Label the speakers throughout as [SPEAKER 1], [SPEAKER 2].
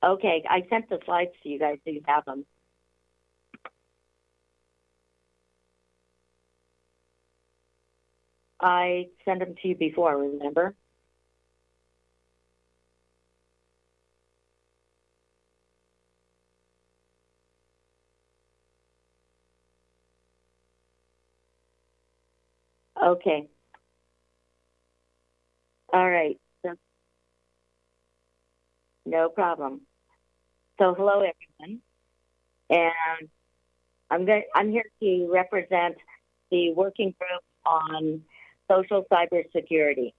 [SPEAKER 1] Okay, I sent the slides to you guys so you have them. I sent them to you before, remember? Okay. All right. So, no problem. So hello, everyone. And I'm here to represent the working group on social cybersecurity.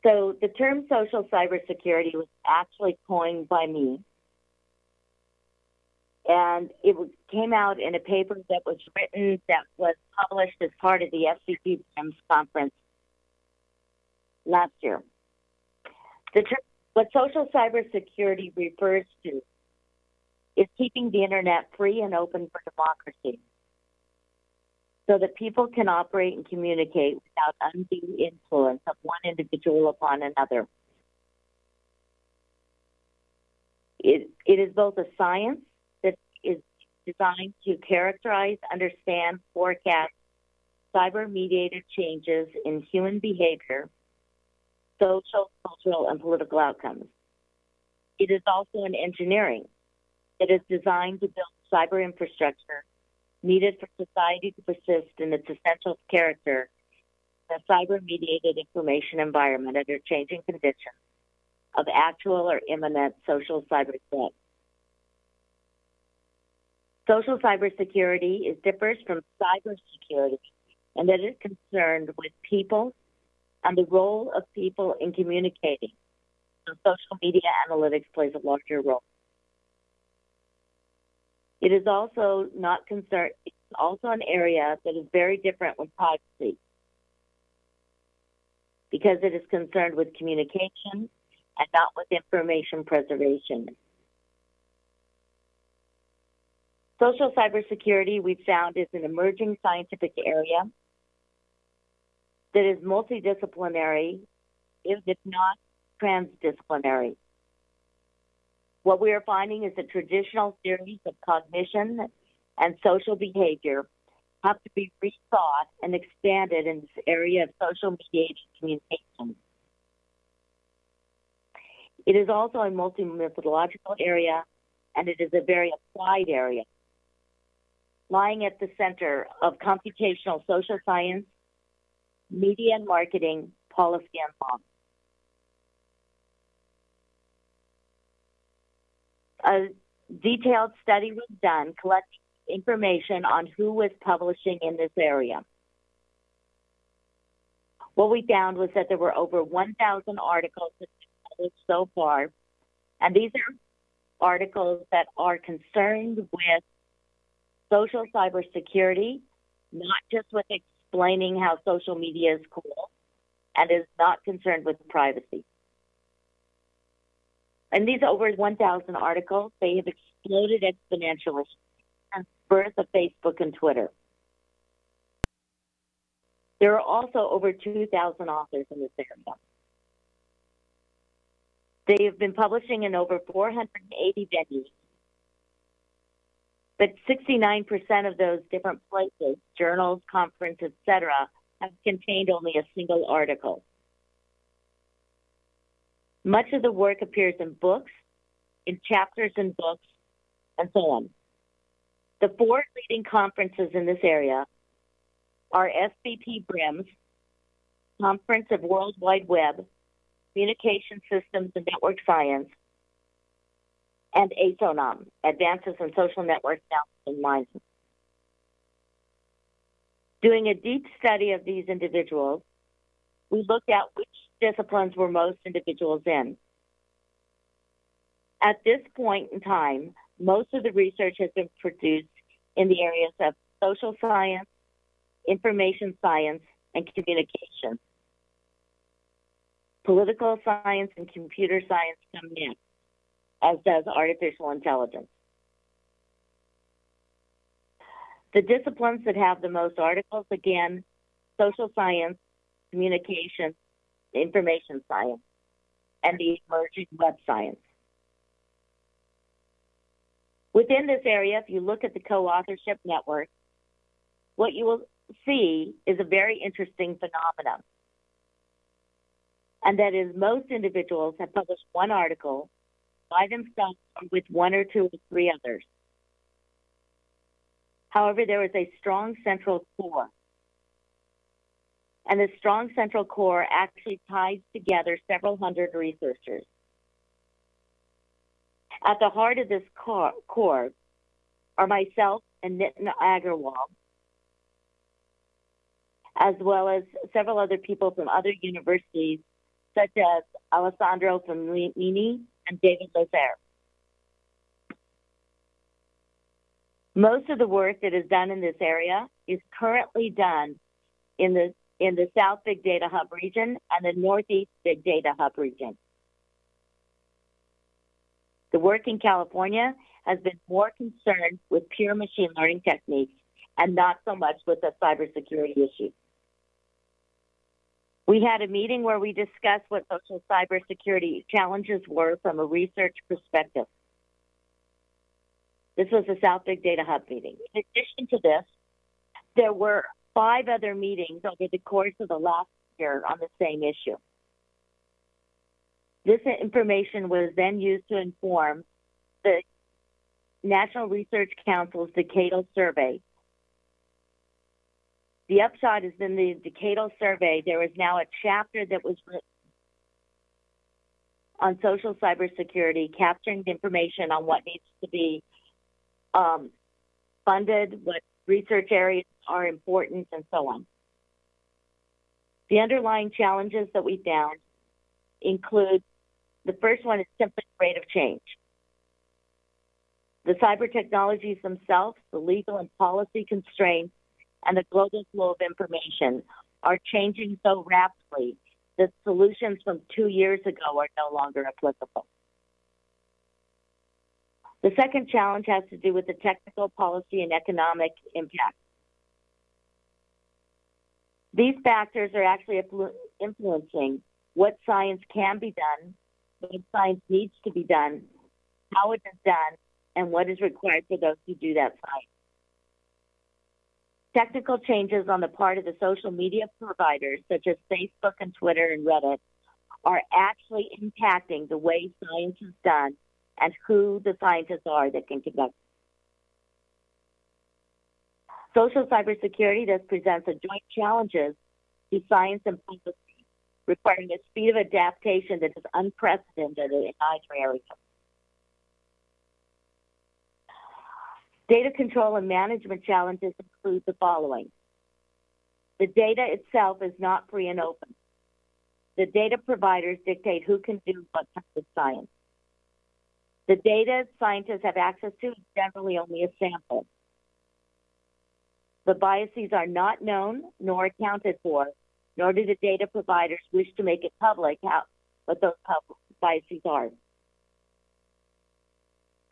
[SPEAKER 1] So the term social cybersecurity was actually coined by me. And it came out in a paper that was written, that was published as part of the SBDH19 conference last year. The term, what social cybersecurity refers to is keeping the internet free and open for democracy so that people can operate and communicate without undue influence of one individual upon another. It is both a science that is designed to characterize, understand, forecast cyber-mediated changes in human behavior, social, cultural, and political outcomes. It is also an engineering that is designed to build cyber infrastructure needed for society to persist in its essential character in a cyber-mediated information environment under changing conditions of actual or imminent social cyber threats. Social cybersecurity differs from cybersecurity in that it is concerned with people and the role of people in communicating. So social media analytics plays a larger role. It is also not concerned, it's also an area that is very different with privacy because it is concerned with communication and not with information preservation. Social cybersecurity, we've found, is an emerging scientific area that is multidisciplinary, if not transdisciplinary. What we are finding is that traditional theories of cognition and social behavior have to be rethought and expanded in this area of social mediated communication. It is also a multi-methodological area, and it is a very applied area, lying at the center of computational social science, media and marketing, policy, and law. A detailed study was done collecting information on who was publishing in this area. What we found was that there were over 1,000 articles that have been published so far, and these are articles that are concerned with social cybersecurity, not just with explaining how social media is cool, and is not concerned with privacy. And these over 1,000 articles, they have exploded exponentially since the birth of Facebook and Twitter. There are also over 2,000 authors in this area. They have been publishing in over 480 venues. But 69% of those different places, journals, conferences, etc., have contained only a single article. Much of the work appears in books, in chapters in books, and so on. The four leading conferences in this area are SBP BRIMS, Conference of World Wide Web, Communication Systems and Network Science, and ASONOM, Advances in Social Network Analysis and Mining. Doing a deep study of these individuals, we looked at which disciplines were most individuals in. At this point in time, most of the research has been produced in the areas of social science, information science, and communication. Political science and computer science come next, as does artificial intelligence. The disciplines that have the most articles, again, social science, communication, information science, and the emerging web science. Within this area, if you look at the co-authorship network, what you will see is a very interesting phenomenon. And that is most individuals have published one article by themselves or with one or two or three others. However, there is a strong central core. And the strong central core actually ties together several hundred researchers. At the heart of this core are myself and Nitin Agarwal, as well as several other people from other universities, such as Alessandro Famini and David Lazare. Most of the work that is done in this area is currently done in the South Big Data Hub region and the Northeast Big Data Hub region. The work in California has been more concerned with pure machine learning techniques and not so much with the cybersecurity issue. We had a meeting where we discussed what social cybersecurity challenges were from a research perspective. This was the South Big Data Hub meeting. In addition to this, there were 5 other meetings over the course of the last year on the same issue. This information was then used to inform the National Research Council's decadal survey. The upshot is in the decadal survey, there is now a chapter that was written on social cybersecurity, capturing the information on what needs to be funded, what research areas are important, and so on. The underlying challenges that we found include, the first one is simply rate of change. The cyber technologies themselves, the legal and policy constraints, and the global flow of information are changing so rapidly that solutions from 2 years ago are no longer applicable. The second challenge has to do with the technical, policy, and economic impact. These factors are actually influencing what science can be done, what science needs to be done, how it is done, and what is required for those who do that science. Technical changes on the part of the social media providers, such as Facebook and Twitter and Reddit, are actually impacting the way science is done and who the scientists are that can conduct. Social cybersecurity thus presents a joint challenges to science and policy, requiring a speed of adaptation that is unprecedented in either area. Data control and management challenges include the following. The data itself is not free and open. The data providers dictate who can do what kind of science. The data scientists have access to is generally only a sample. The biases are not known nor accounted for, nor do the data providers wish to make it public what those biases are.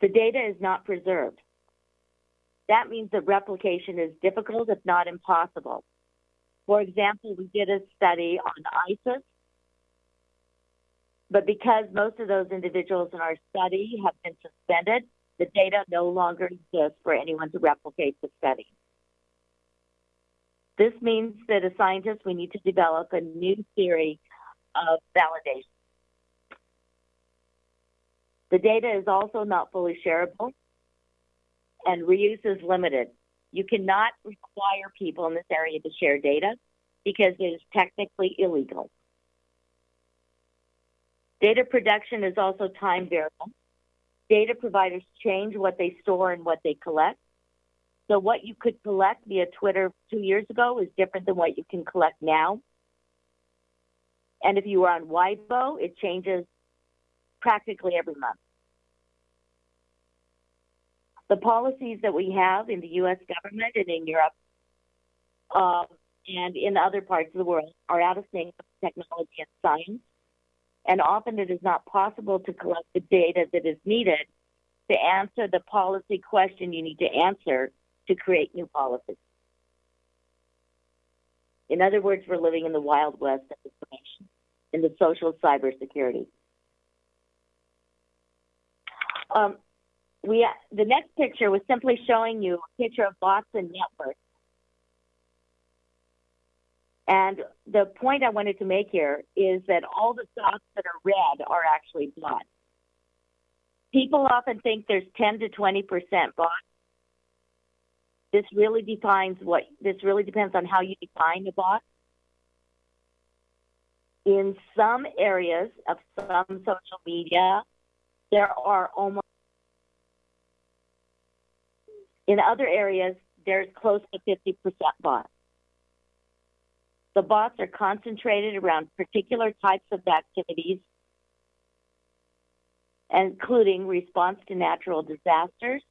[SPEAKER 1] The data is not preserved. That means that replication is difficult, if not impossible. For example, we did a study on ISIS, but because most of those individuals in our study have been suspended, the data no longer exists for anyone to replicate the study. This means that as scientists, we need to develop a new theory of validation. The data is also not fully shareable, and reuse is limited. You cannot require people in this area to share data because it is technically illegal. Data production is also time variable. Data providers change what they store and what they collect. So what you could collect via Twitter 2 years ago is different than what you can collect now. And if you were on Weibo, it changes practically every month. The policies that we have in the U.S. government and in Europe and in other parts of the world are out of sync with technology and science. And often it is not possible to collect the data that is needed to answer the policy question you need to answer to create new policies. In other words, we're living in the Wild West of information, in the social cybersecurity. The next picture was simply showing you a picture of bots and networks. And the point I wanted to make here is that all the dots that are red are actually bots. People often think there's 10 to 20% bots. This really depends on how you define a bot. In some areas of some social media, there are almost, in other areas, there's close to 50% bots. The bots are concentrated around particular types of activities, including response to natural disasters,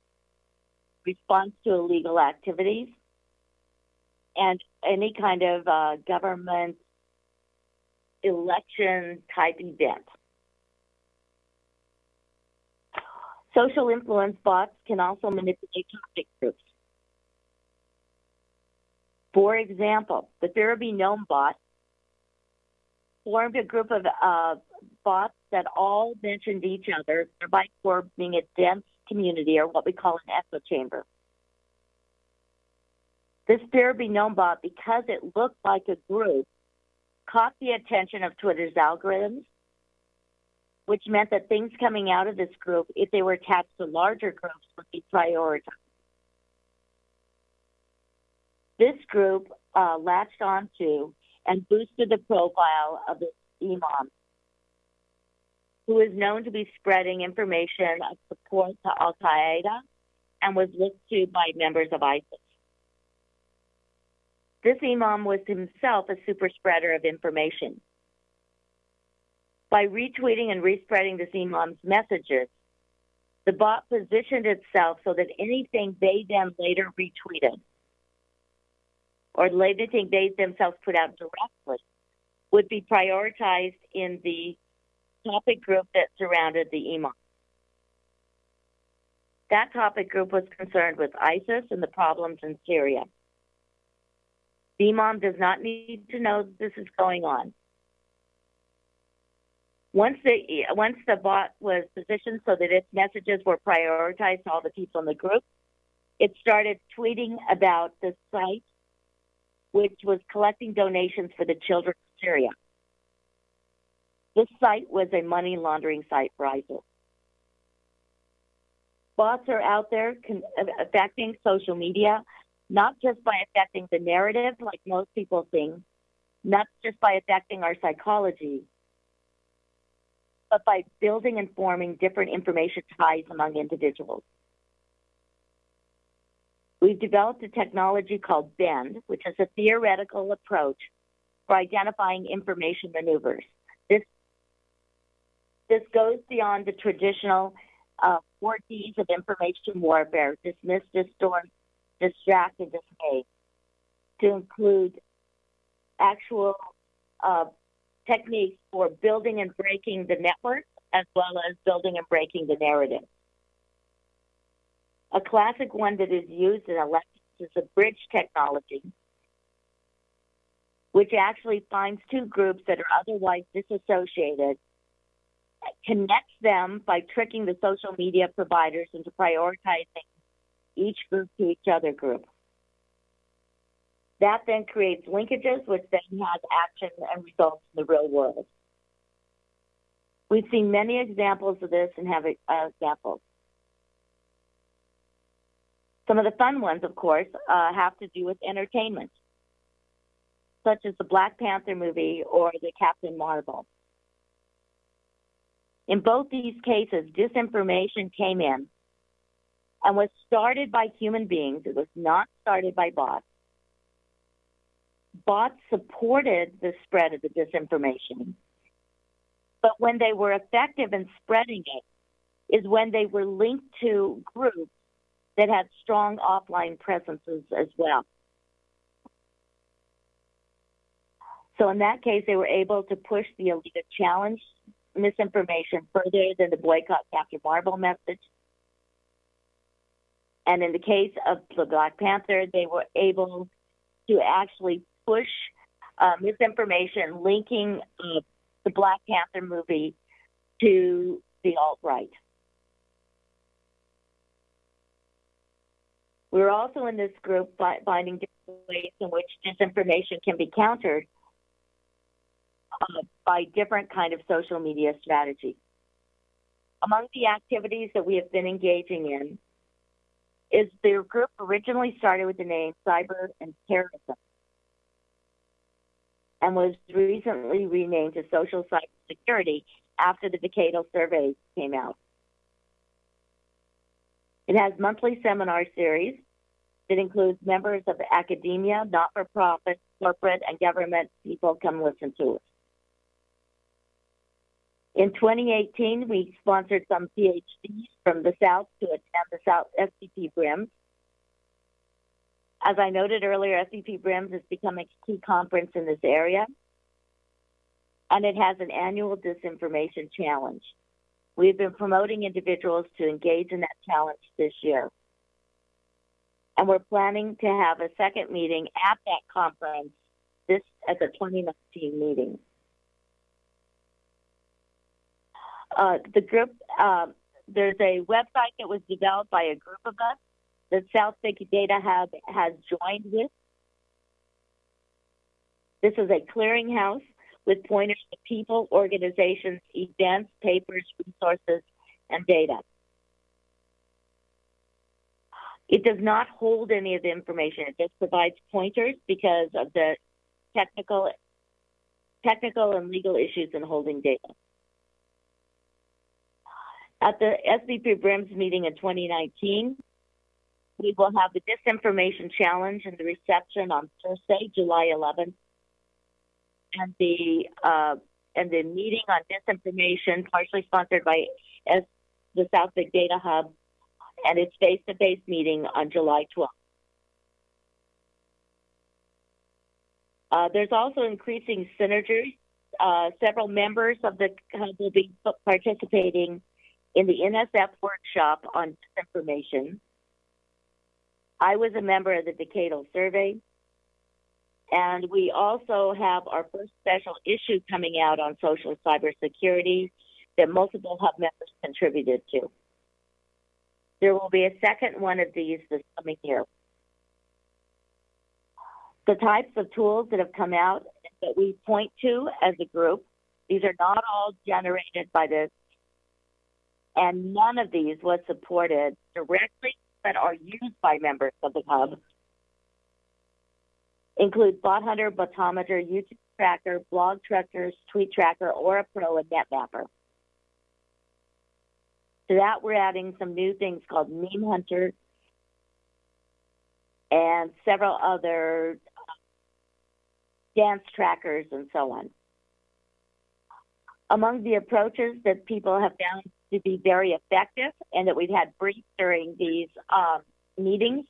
[SPEAKER 1] response to illegal activities, and any kind of government election type event. Social influence bots can also manipulate topic groups. For example, the Fear Be Known bot formed a group of bots that all mentioned each other, thereby forming a dense community, or what we call an echo chamber. This Fear Be Known bot, because it looked like a group, caught the attention of Twitter's algorithms, which meant that things coming out of this group, if they were attached to larger groups, would be prioritized. This group latched onto and boosted the profile of this imam, who is known to be spreading information of support to Al-Qaeda and was looked to by members of ISIS. This imam was himself a super spreader of information. By retweeting and respreading this imam's messages, the bot positioned itself so that anything they then later retweeted or anything they themselves put out directly would be prioritized in the topic group that surrounded the imam. That topic group was concerned with ISIS and the problems in Syria. The imam does not need to know that this is going on. Once the bot was positioned so that its messages were prioritized to all the people in the group, it started tweeting about the site, which was collecting donations for the children of Syria. This site was a money laundering site for ISIS. Bots are out there affecting social media, not just by affecting the narrative, like most people think, not just by affecting our psychology, but by building and forming different information ties among individuals. We've developed a technology called BEND, which is a theoretical approach for identifying information maneuvers. This goes beyond the traditional 4 Ds of information warfare: dismiss, distort, distract, and dismay, to include actual techniques for building and breaking the network, as well as building and breaking the narrative. A classic one that is used in elections is a bridge technology, which actually finds 2 groups that are otherwise disassociated, connects them by tricking the social media providers into prioritizing each group to each other group. That then creates linkages, which then has action and results in the real world. We've seen many examples of this and have examples. Some of the fun ones, of course, have to do with entertainment, such as the Black Panther movie or the Captain Marvel. In both these cases, disinformation came in and was started by human beings. It was not started by bots. Bots supported the spread of the disinformation. But when they were effective in spreading it is when they were linked to groups that had strong offline presences as well. So in that case, they were able to push the elite challenge misinformation further than the boycott Captain Marvel message. And in the case of the Black Panther, they were able to actually push misinformation linking the Black Panther movie to the alt-right. We're also in this group finding different ways in which disinformation can be countered by different kind of social media strategies. Among the activities that we have been engaging in is the group originally started with the name Cyber and Terrorism and was recently renamed to Social-Cybersecurity after the decadal survey came out. It has monthly seminar series that includes members of academia, not-for-profit, corporate, and government people come listen to it. In 2018, we sponsored some PhDs from the South to attend the South SBP BRIMS. As I noted earlier, SBP BRIMS is becoming a key conference in this area, and it has an annual disinformation challenge. We've been promoting individuals to engage in that challenge this year. And we're planning to have a second meeting at that conference at the 2019 meeting. The group, there's a website that was developed by a group of us that South Big Data Hub has joined with. This is a clearinghouse with pointers to people, organizations, events, papers, resources, and data. It does not hold any of the information. It just provides pointers because of the technical and legal issues in holding data. At the SBP BRIMS meeting in 2019, we will have the Disinformation Challenge and the reception on Thursday, July 11th, and the meeting on disinformation, partially sponsored by the South Big Data Hub, and its face-to-face meeting on July 12th. There's also increasing synergy. Several members of the hub will be participating in the NSF workshop on disinformation. I was a member of the decadal survey, and we also have our first special issue coming out on social cybersecurity that multiple hub members contributed to. There will be a second one of these this coming year. The types of tools that have come out that we point to as a group, these are not all generated by this, and none of these was supported directly but are used by members of the hub, include Bot Hunter, Botometer, YouTube Tracker, Blog Trackers, Tweet Tracker, Aura Pro, and NetMapper. To that, we're adding some new things called Meme Hunter and several other dance trackers and so on. Among the approaches that people have found to be very effective and that we've had briefed during these meetings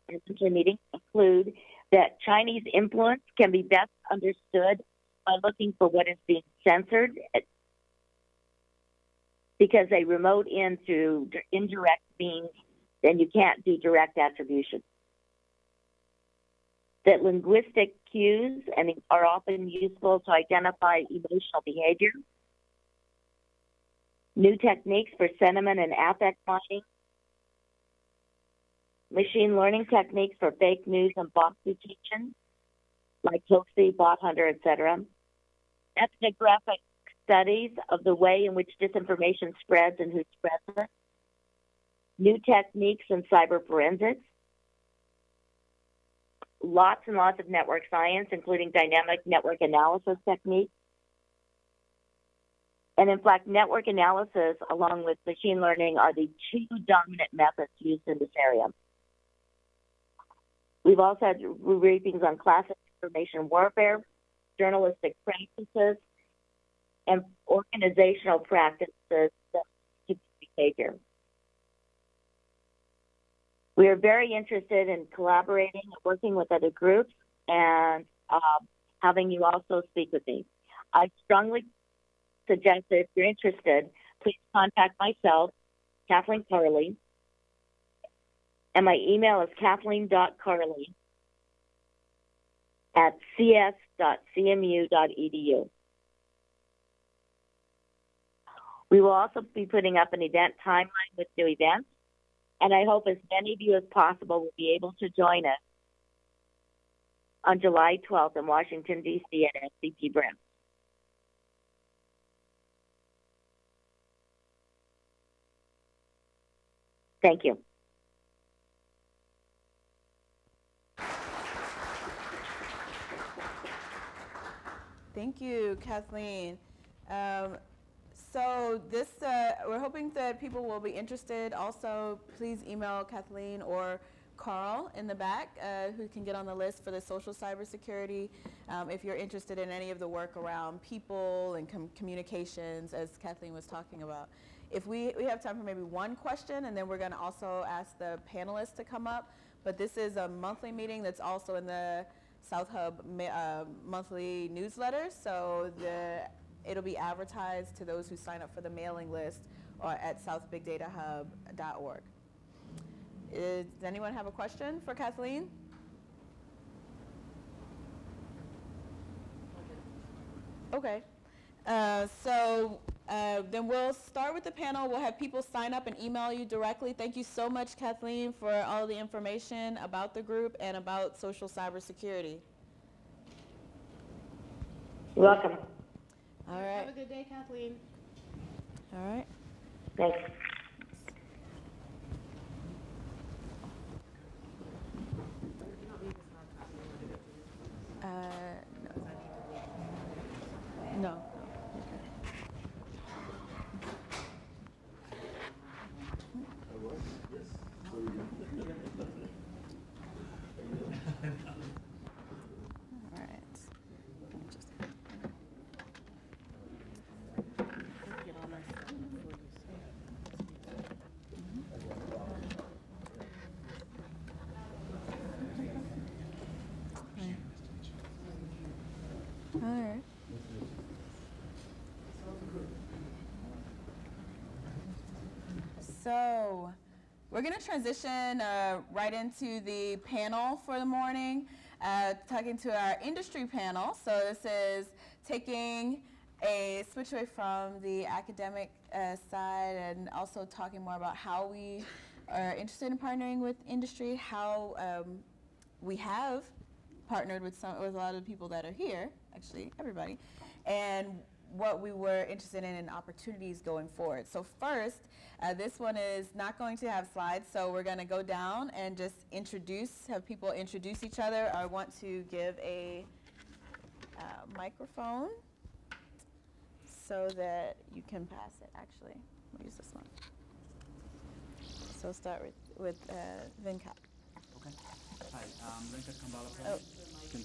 [SPEAKER 1] include that Chinese influence can be best understood by looking for what is being censored, because a remote in through indirect means, then you can't do direct attribution. That linguistic cues are often useful to identify emotional behavior. New techniques for sentiment and affect mining. Machine learning techniques for fake news and bot detection, like Hoaxy, Bot Hunter, etc. Ethnographic studies of the way in which disinformation spreads and who spreads it. New techniques in cyber forensics. Lots and lots of network science, including dynamic network analysis techniques. And in fact, network analysis, along with machine learning, are the two dominant methods used in this area. We've also had briefings on classic information warfare, journalistic practices, and organizational practices that keep behavior. We are very interested in collaborating and working with other groups and having you also speak with me. I strongly suggest that if you're interested, please contact myself, Kathleen Carley, and my email is kathleen.carley@cs.cmu.edu. We will also be putting up an event timeline with new events And I hope as many of you as possible will be able to join us on July 12th in Washington, D.C. at SCP Brim. Thank you.
[SPEAKER 2] Thank you, Kathleen. So this, we're hoping that people will be interested. Also, please email Kathleen or Carl in the back, who can get on the list for the social cybersecurity, if you're interested in any of the work around people and communications, as Kathleen was talking about. If we have time for maybe one question, and then we're going to also ask the panelists to come up. But this is a monthly meeting that's also in the South Hub monthly newsletter, so it'll be advertised to those who sign up for the mailing list or at southbigdatahub.org. Does anyone have a question for Kathleen? Okay. Then we'll start with the panel. We'll have people sign up and email you directly. Thank you so much, Kathleen, for all the information about the group and about social cybersecurity.
[SPEAKER 1] You're welcome.
[SPEAKER 2] All right.
[SPEAKER 3] Have a good day, Kathleen.
[SPEAKER 2] All right.
[SPEAKER 1] Thanks.
[SPEAKER 2] No. All right. So we're going to transition right into the panel for the morning, talking to our industry panel. So this is taking a switch away from the academic side and also talking more about how we are interested in partnering with industry, how we have partnered with a lot of the people that are here, actually everybody, and what we were interested in and opportunities going forward. So first, this one is not going to have slides, so we're going to go down and just have people introduce each other. I want to give a microphone so that you can pass it, actually. We'll use this one. So start with Venkat.
[SPEAKER 4] Okay. Hi, Venkat Kambalapally.
[SPEAKER 2] Oh,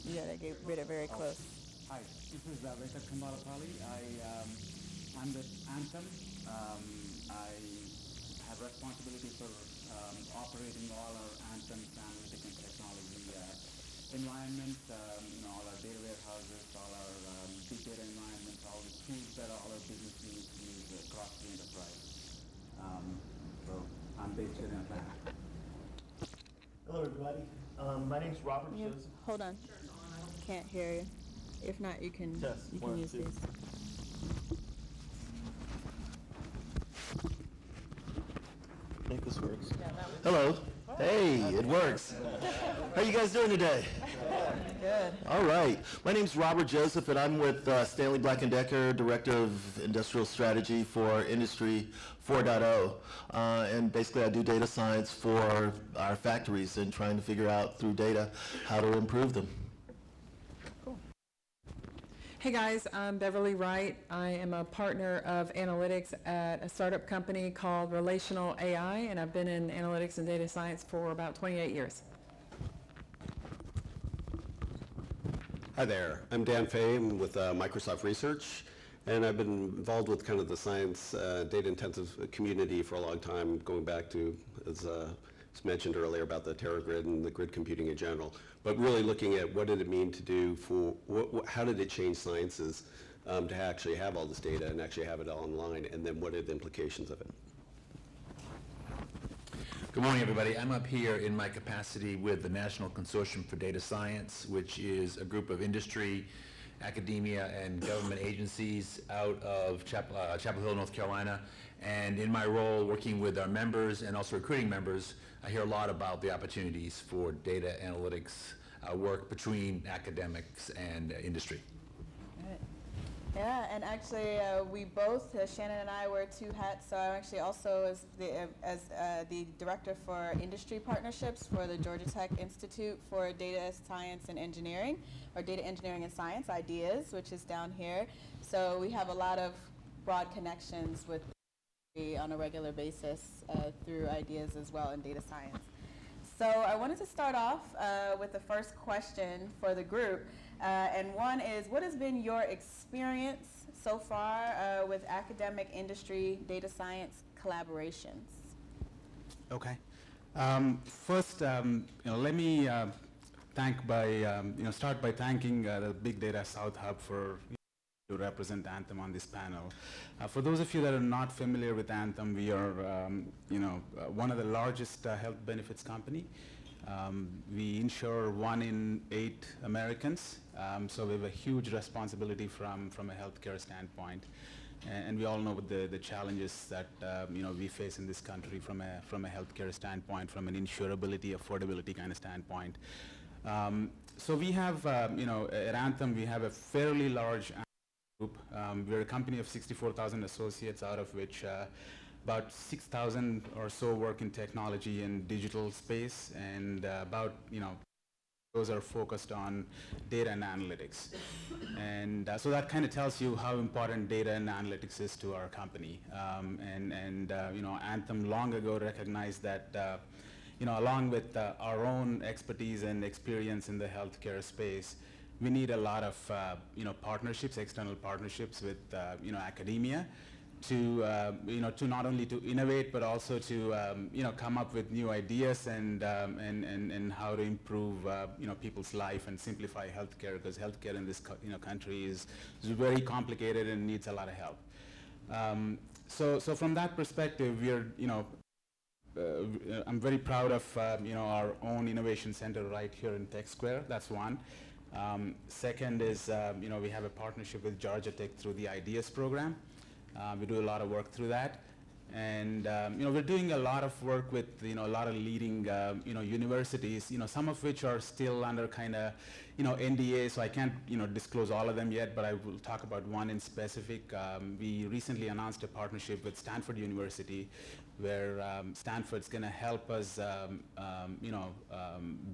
[SPEAKER 2] you gotta get rid of very close.
[SPEAKER 4] Hi, this is Venkat Kambalapally. I'm with Anthem. I have responsibility for operating all our Anthem's analytic and technology environment, all our data warehouses, all our big data environments, all the tools that all our business needs use across the enterprise. So I'm based in Atlanta.
[SPEAKER 5] Hello, everybody. My name is Robert Joseph.
[SPEAKER 2] Hold on. Can't hear you. If not, you can use these.
[SPEAKER 5] I think this works. Hello. Hey, it works. How are you guys doing today?
[SPEAKER 2] Good.
[SPEAKER 5] All right. My name is Robert Joseph, and I'm with Stanley Black & Decker, Director of Industrial Strategy for Industry 4.0. And basically, I do data science for our factories and trying to figure out through data how to improve them.
[SPEAKER 6] Hey guys, I'm Beverly Wright. I am a partner of analytics at a startup company called Relational AI, and I've been in analytics and data science for about 28 years.
[SPEAKER 7] Hi there, I'm Dan Fay. I'm with Microsoft Research, and I've been involved with kind of the science data-intensive community for a long time, going back to, as mentioned earlier, about the TeraGrid and the grid computing in general, but really looking at what did it mean to do for, how did it change sciences to actually have all this data and actually have it all online, and then what are the implications of it?
[SPEAKER 8] Good morning, everybody. I'm up here in my capacity with the National Consortium for Data Science, which is a group of industry academia and government agencies out of Chapel Hill, North Carolina. And in my role working with our members and also recruiting members, I hear a lot about the opportunities for data analytics work between academics and industry.
[SPEAKER 2] Yeah, and actually we both, Shannon and I, wear two hats. So I'm actually also the director for industry partnerships for the Georgia Tech Institute for Data Science and Engineering, or Data Engineering and Science Ideas, which is down here. So we have a lot of broad connections with on a regular basis through ideas as well in data science. So I wanted to start off with the first question for the group. And one is, what has been your experience so far with academic industry data science collaborations?
[SPEAKER 4] Okay. First, let me start by thanking the Big Data South Hub for to represent Anthem on this panel. For those of you that are not familiar with Anthem, we are one of the largest health benefits company. We insure 1 in 8 Americans, so we have a huge responsibility from a healthcare standpoint. And we all know the challenges that we face in this country from a healthcare standpoint, from an insurability, affordability kind of standpoint. So we have, at Anthem, we have a fairly large group. We're a company of 64,000 associates, out of which about 6,000 or so work in technology and digital space, and those are focused on data and analytics. And so that kind of tells you how important data and analytics is to our company. Anthem long ago recognized that along with our own expertise and experience in the healthcare space, we need a lot of partnerships, external partnerships with academia to not only to innovate, but also to come up with new ideas and how to improve people's life and simplify healthcare, because healthcare in this country is very complicated and needs a lot of help. So from that perspective, we're I'm very proud of our own innovation center right here in Tech Square. That's one. Second is we have a partnership with Georgia Tech through the IDEAS program. We do a lot of work through that, and we're doing a lot of work with a lot of leading universities. Some of which are still under kind of NDA, so I can't disclose all of them yet. But I will talk about one in specific. We recently announced a partnership with Stanford University, where Stanford's going to help us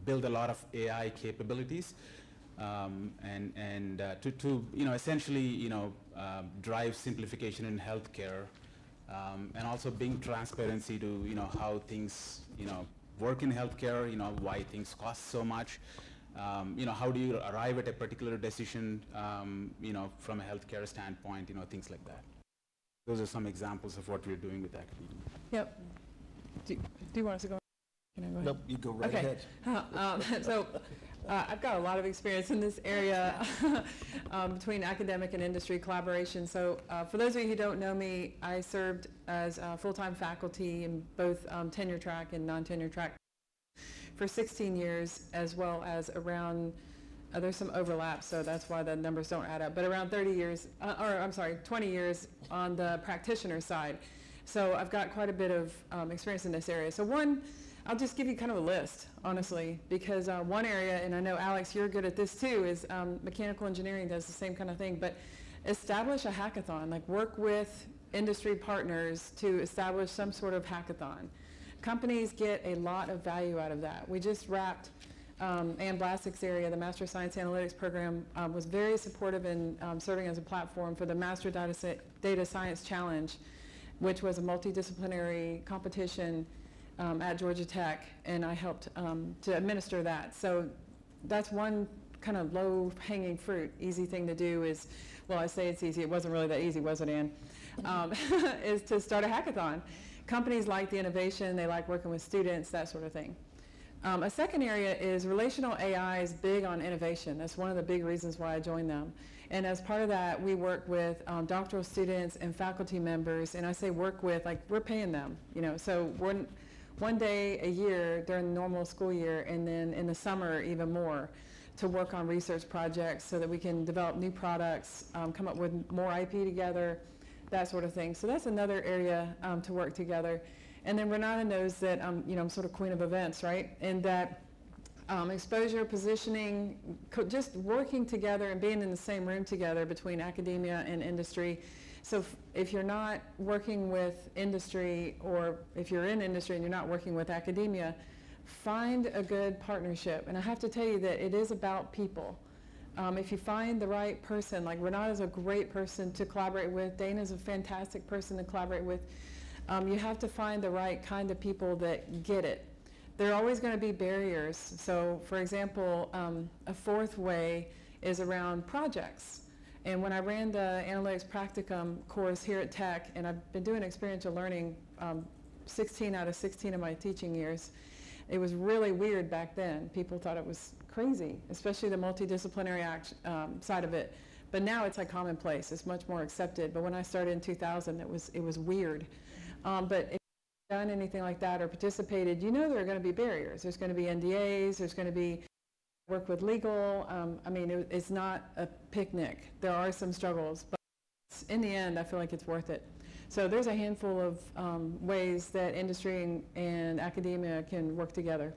[SPEAKER 4] build a lot of AI capabilities. To essentially drive simplification in healthcare, and also bring transparency to how things work in healthcare, why things cost so much, how do you arrive at a particular decision from a healthcare standpoint, things like that. Those are some examples of what we're doing with academia.
[SPEAKER 6] Yep. Do you want us to go? Can I go ahead?
[SPEAKER 5] Nope, you go right ahead.
[SPEAKER 6] So I've got a lot of experience in this area between academic and industry collaboration. So for those of you who don't know me, I served as full-time faculty in both tenure track and non-tenure track for 16 years, as well as around, there's some overlap, so that's why the numbers don't add up, but around 20 years on the practitioner side. So I've got quite a bit of experience in this area. So I'll just give you kind of a list, honestly, because one area, and I know, Alex, you're good at this too, is mechanical engineering does the same kind of thing, but establish a hackathon, like work with industry partners to establish some sort of hackathon. Companies get a lot of value out of that. We just wrapped Ann Blasik's area, the Master of Science Analytics program, was very supportive in serving as a platform for the Master Data Science Challenge, which was a multidisciplinary competition at Georgia Tech, and I helped to administer that. So that's one kind of low-hanging fruit, easy thing to do is, well, I say it's easy, it wasn't really that easy, was it, Ann? Is to start a hackathon. Companies like the innovation, they like working with students, that sort of thing. A second area is relational AI is big on innovation. That's one of the big reasons why I joined them. And as part of that, we work with doctoral students and faculty members, and I say work with, like we're paying them, so one day a year during the normal school year, and then in the summer even more, to work on research projects so that we can develop new products, come up with more IP together, that sort of thing. So that's another area to work together. And then Renata knows that I'm sort of queen of events, right? And that exposure, positioning, just working together and being in the same room together between academia and industry. So if you're not working with industry, or if you're in industry and you're not working with academia, find a good partnership. And I have to tell you that it is about people. If you find the right person, like Renata's a great person to collaborate with, Dana's a fantastic person to collaborate with, you have to find the right kind of people that get it. There are always going to be barriers. So for example, a fourth way is around projects. And when I ran the Analytics Practicum course here at Tech, and I've been doing experiential learning 16 out of 16 of my teaching years, it was really weird back then. People thought it was crazy, especially the multidisciplinary side of it. But now it's like commonplace. It's much more accepted. But when I started in 2000, it was weird. But if you've done anything like that or participated, you know there are going to be barriers. There's going to be NDAs. There's going to be work with legal. I mean, it's not a picnic. There are some struggles, but in the end, I feel like it's worth it. So there's a handful of ways that industry and academia can work together.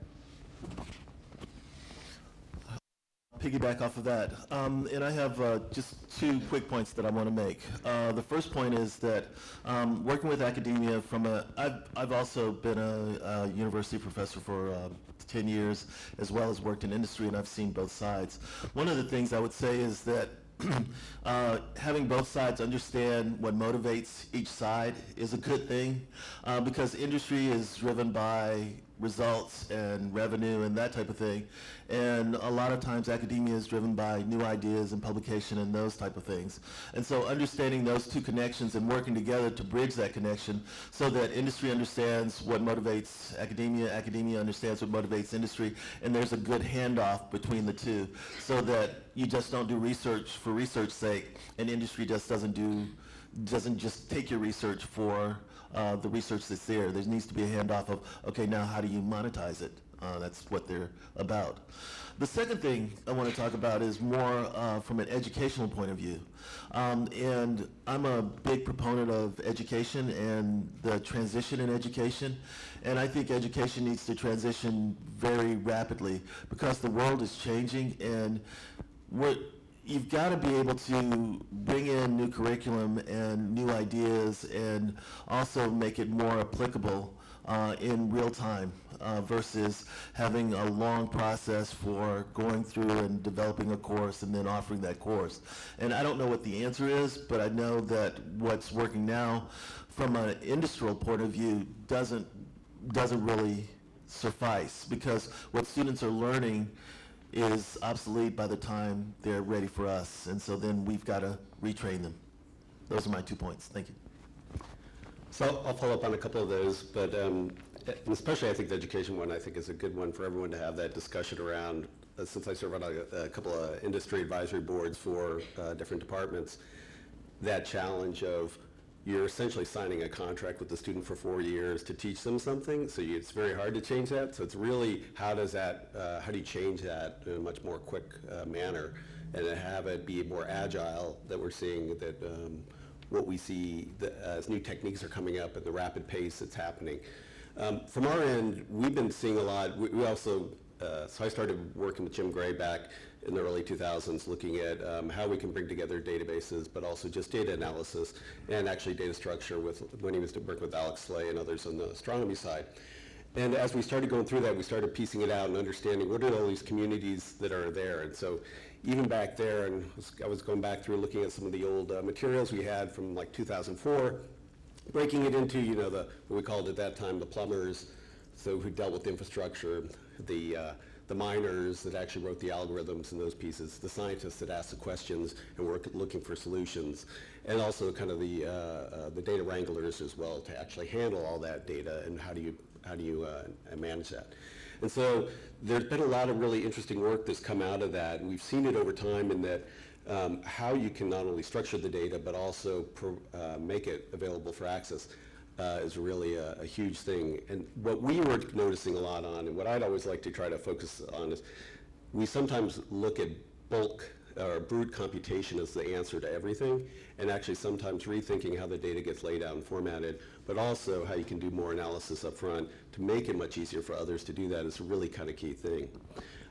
[SPEAKER 5] Piggyback off of that, and I have just two quick points that I want to make. The first point is that working with academia I've also been a university professor for 10 years, as well as worked in industry, and I've seen both sides. One of the things I would say is that having both sides understand what motivates each side is a good thing, because industry is driven by results and revenue and that type of thing, and a lot of times academia is driven by new ideas and publication and those type of things. And so understanding those two connections and working together to bridge that connection so that industry understands what motivates academia, academia understands what motivates industry, and there's a good handoff between the two, so that you just don't do research for research's sake, and industry just doesn't just take your research for the research that's there. There needs to be a handoff of, okay, now how do you monetize it? That's what they're about. The second thing I want to talk about is more from an educational point of view. And I'm a big proponent of education and the transition in education. And I think education needs to transition very rapidly because the world is changing, and you've got to be able to bring in new curriculum and new ideas and also make it more applicable in real time versus having a long process for going through and developing a course and then offering that course. And I don't know what the answer is, but I know that what's working now from an industrial point of view doesn't really suffice, because what students are learning is obsolete by the time they're ready for us, and so then we've got to retrain them. Those are my 2 points. Thank you.
[SPEAKER 7] So I'll follow up on a couple of those, but especially I think the education one I think is a good one for everyone to have that discussion around, since I serve on a couple of industry advisory boards for different departments, that challenge of you're essentially signing a contract with the student for 4 years to teach them something, so it's very hard to change that. So it's really how do you change that in a much more quick manner and have it be more agile, that we're seeing that what we see as new techniques are coming up at the rapid pace that's happening. From our end, we've been seeing a lot. We also, so I started working with Jim Gray back in the early 2000s, looking at how we can bring together databases, but also just data analysis and actually data structure when he was working with Alex Slay and others on the astronomy side. And as we started going through that, we started piecing it out and understanding what are all these communities that are there. And so even back there, and I was going back through looking at some of the old materials we had from like 2004, breaking it into, what we called at that time the plumbers, so who dealt with infrastructure, the miners that actually wrote the algorithms and those pieces, the scientists that asked the questions and were looking for solutions, and also kind of the data wranglers as well to actually handle all that data and how do you manage that. And so there's been a lot of really interesting work that's come out of that, and we've seen it over time in that how you can not only structure the data but also make it available for access is really a huge thing. And what we were noticing a lot on, and what I'd always like to try to focus on, is we sometimes look at bulk or brute computation as the answer to everything, and actually sometimes rethinking how the data gets laid out and formatted, but also how you can do more analysis up front to make it much easier for others to do that is a really kind of key thing.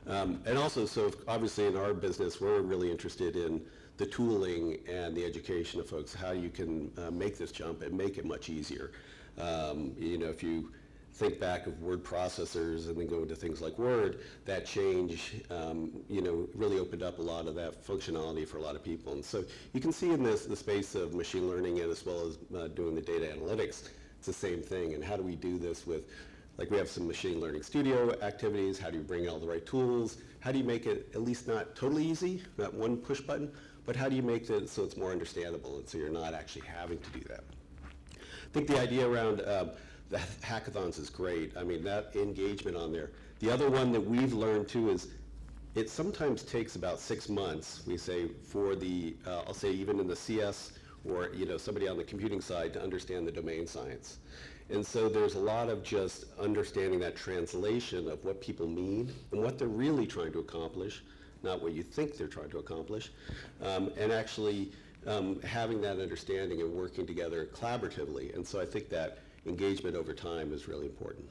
[SPEAKER 7] And also, so obviously in our business, we're really interested in the tooling and the education of folks, how you can make this jump and make it much easier. You know, if you think back of word processors and then go into things like Word, that change, you know, really opened up a lot of that functionality for a lot of people. And so you can see in this, the space of machine learning and as well as doing the data analytics, it's the same thing. And how do we do this with, like we have some machine learning studio activities, how do you bring all the right tools? How do you make it at least not totally easy, not one push button, but how do you make it so it's more understandable and so you're not actually having to do that? I think the idea around the hackathons is great. I mean, that engagement on there. The other one that we've learned too is it sometimes takes about 6 months, we say, for the, I'll say even in the CS or, you know, somebody on the computing side to understand the domain science. And so there's a lot of just understanding that translation of what people mean and what they're really trying to accomplish, not what you think they're trying to accomplish, and actually having that understanding and working together collaboratively. And so I think that engagement over time is really important.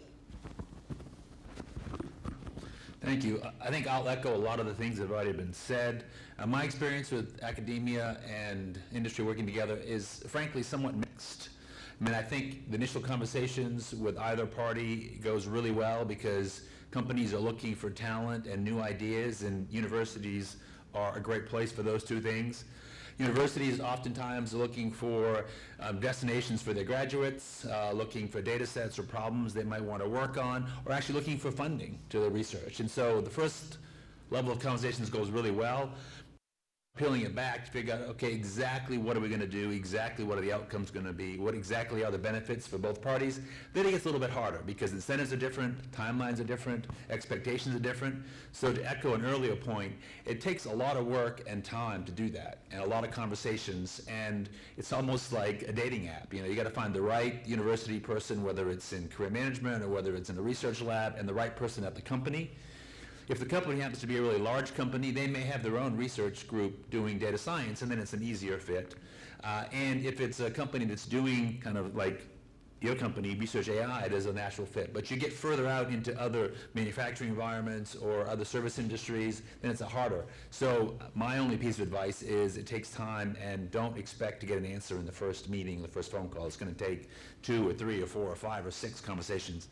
[SPEAKER 8] Thank you. I think I'll echo a lot of the things that have already been said. My experience with academia and industry working together is frankly somewhat mixed. I mean, I think the initial conversations with either party goes really well because companies are looking for talent and new ideas, and universities are a great place for those two things. Universities oftentimes are looking for destinations for their graduates, looking for data sets or problems they might want to work on, or actually looking for funding to their research. And so the first level of conversations goes really well. Peeling it back to figure out, okay, exactly what are we going to do, exactly what are the outcomes going to be, what exactly are the benefits for both parties. Then it gets a little bit harder because incentives are different, timelines are different, expectations are different. So to echo an earlier point, it takes a lot of work and time to do that, and a lot of conversations, and it's almost like a dating app. You know, you got to find the right university person, whether it's in career management or whether it's in the research lab, and the right person at the company. If the company happens to be a really large company, they may have their own research group doing data science, and then it's an easier fit. And if it's a company that's doing kind of like your company, Research AI, there's a natural fit. But you get further out into other manufacturing environments or other service industries, then it's harder. So my only piece of advice is it takes time, and don't expect to get an answer in the first meeting, the first phone call. It's going to take 2 or 3 or 4 or 5 or 6 conversations.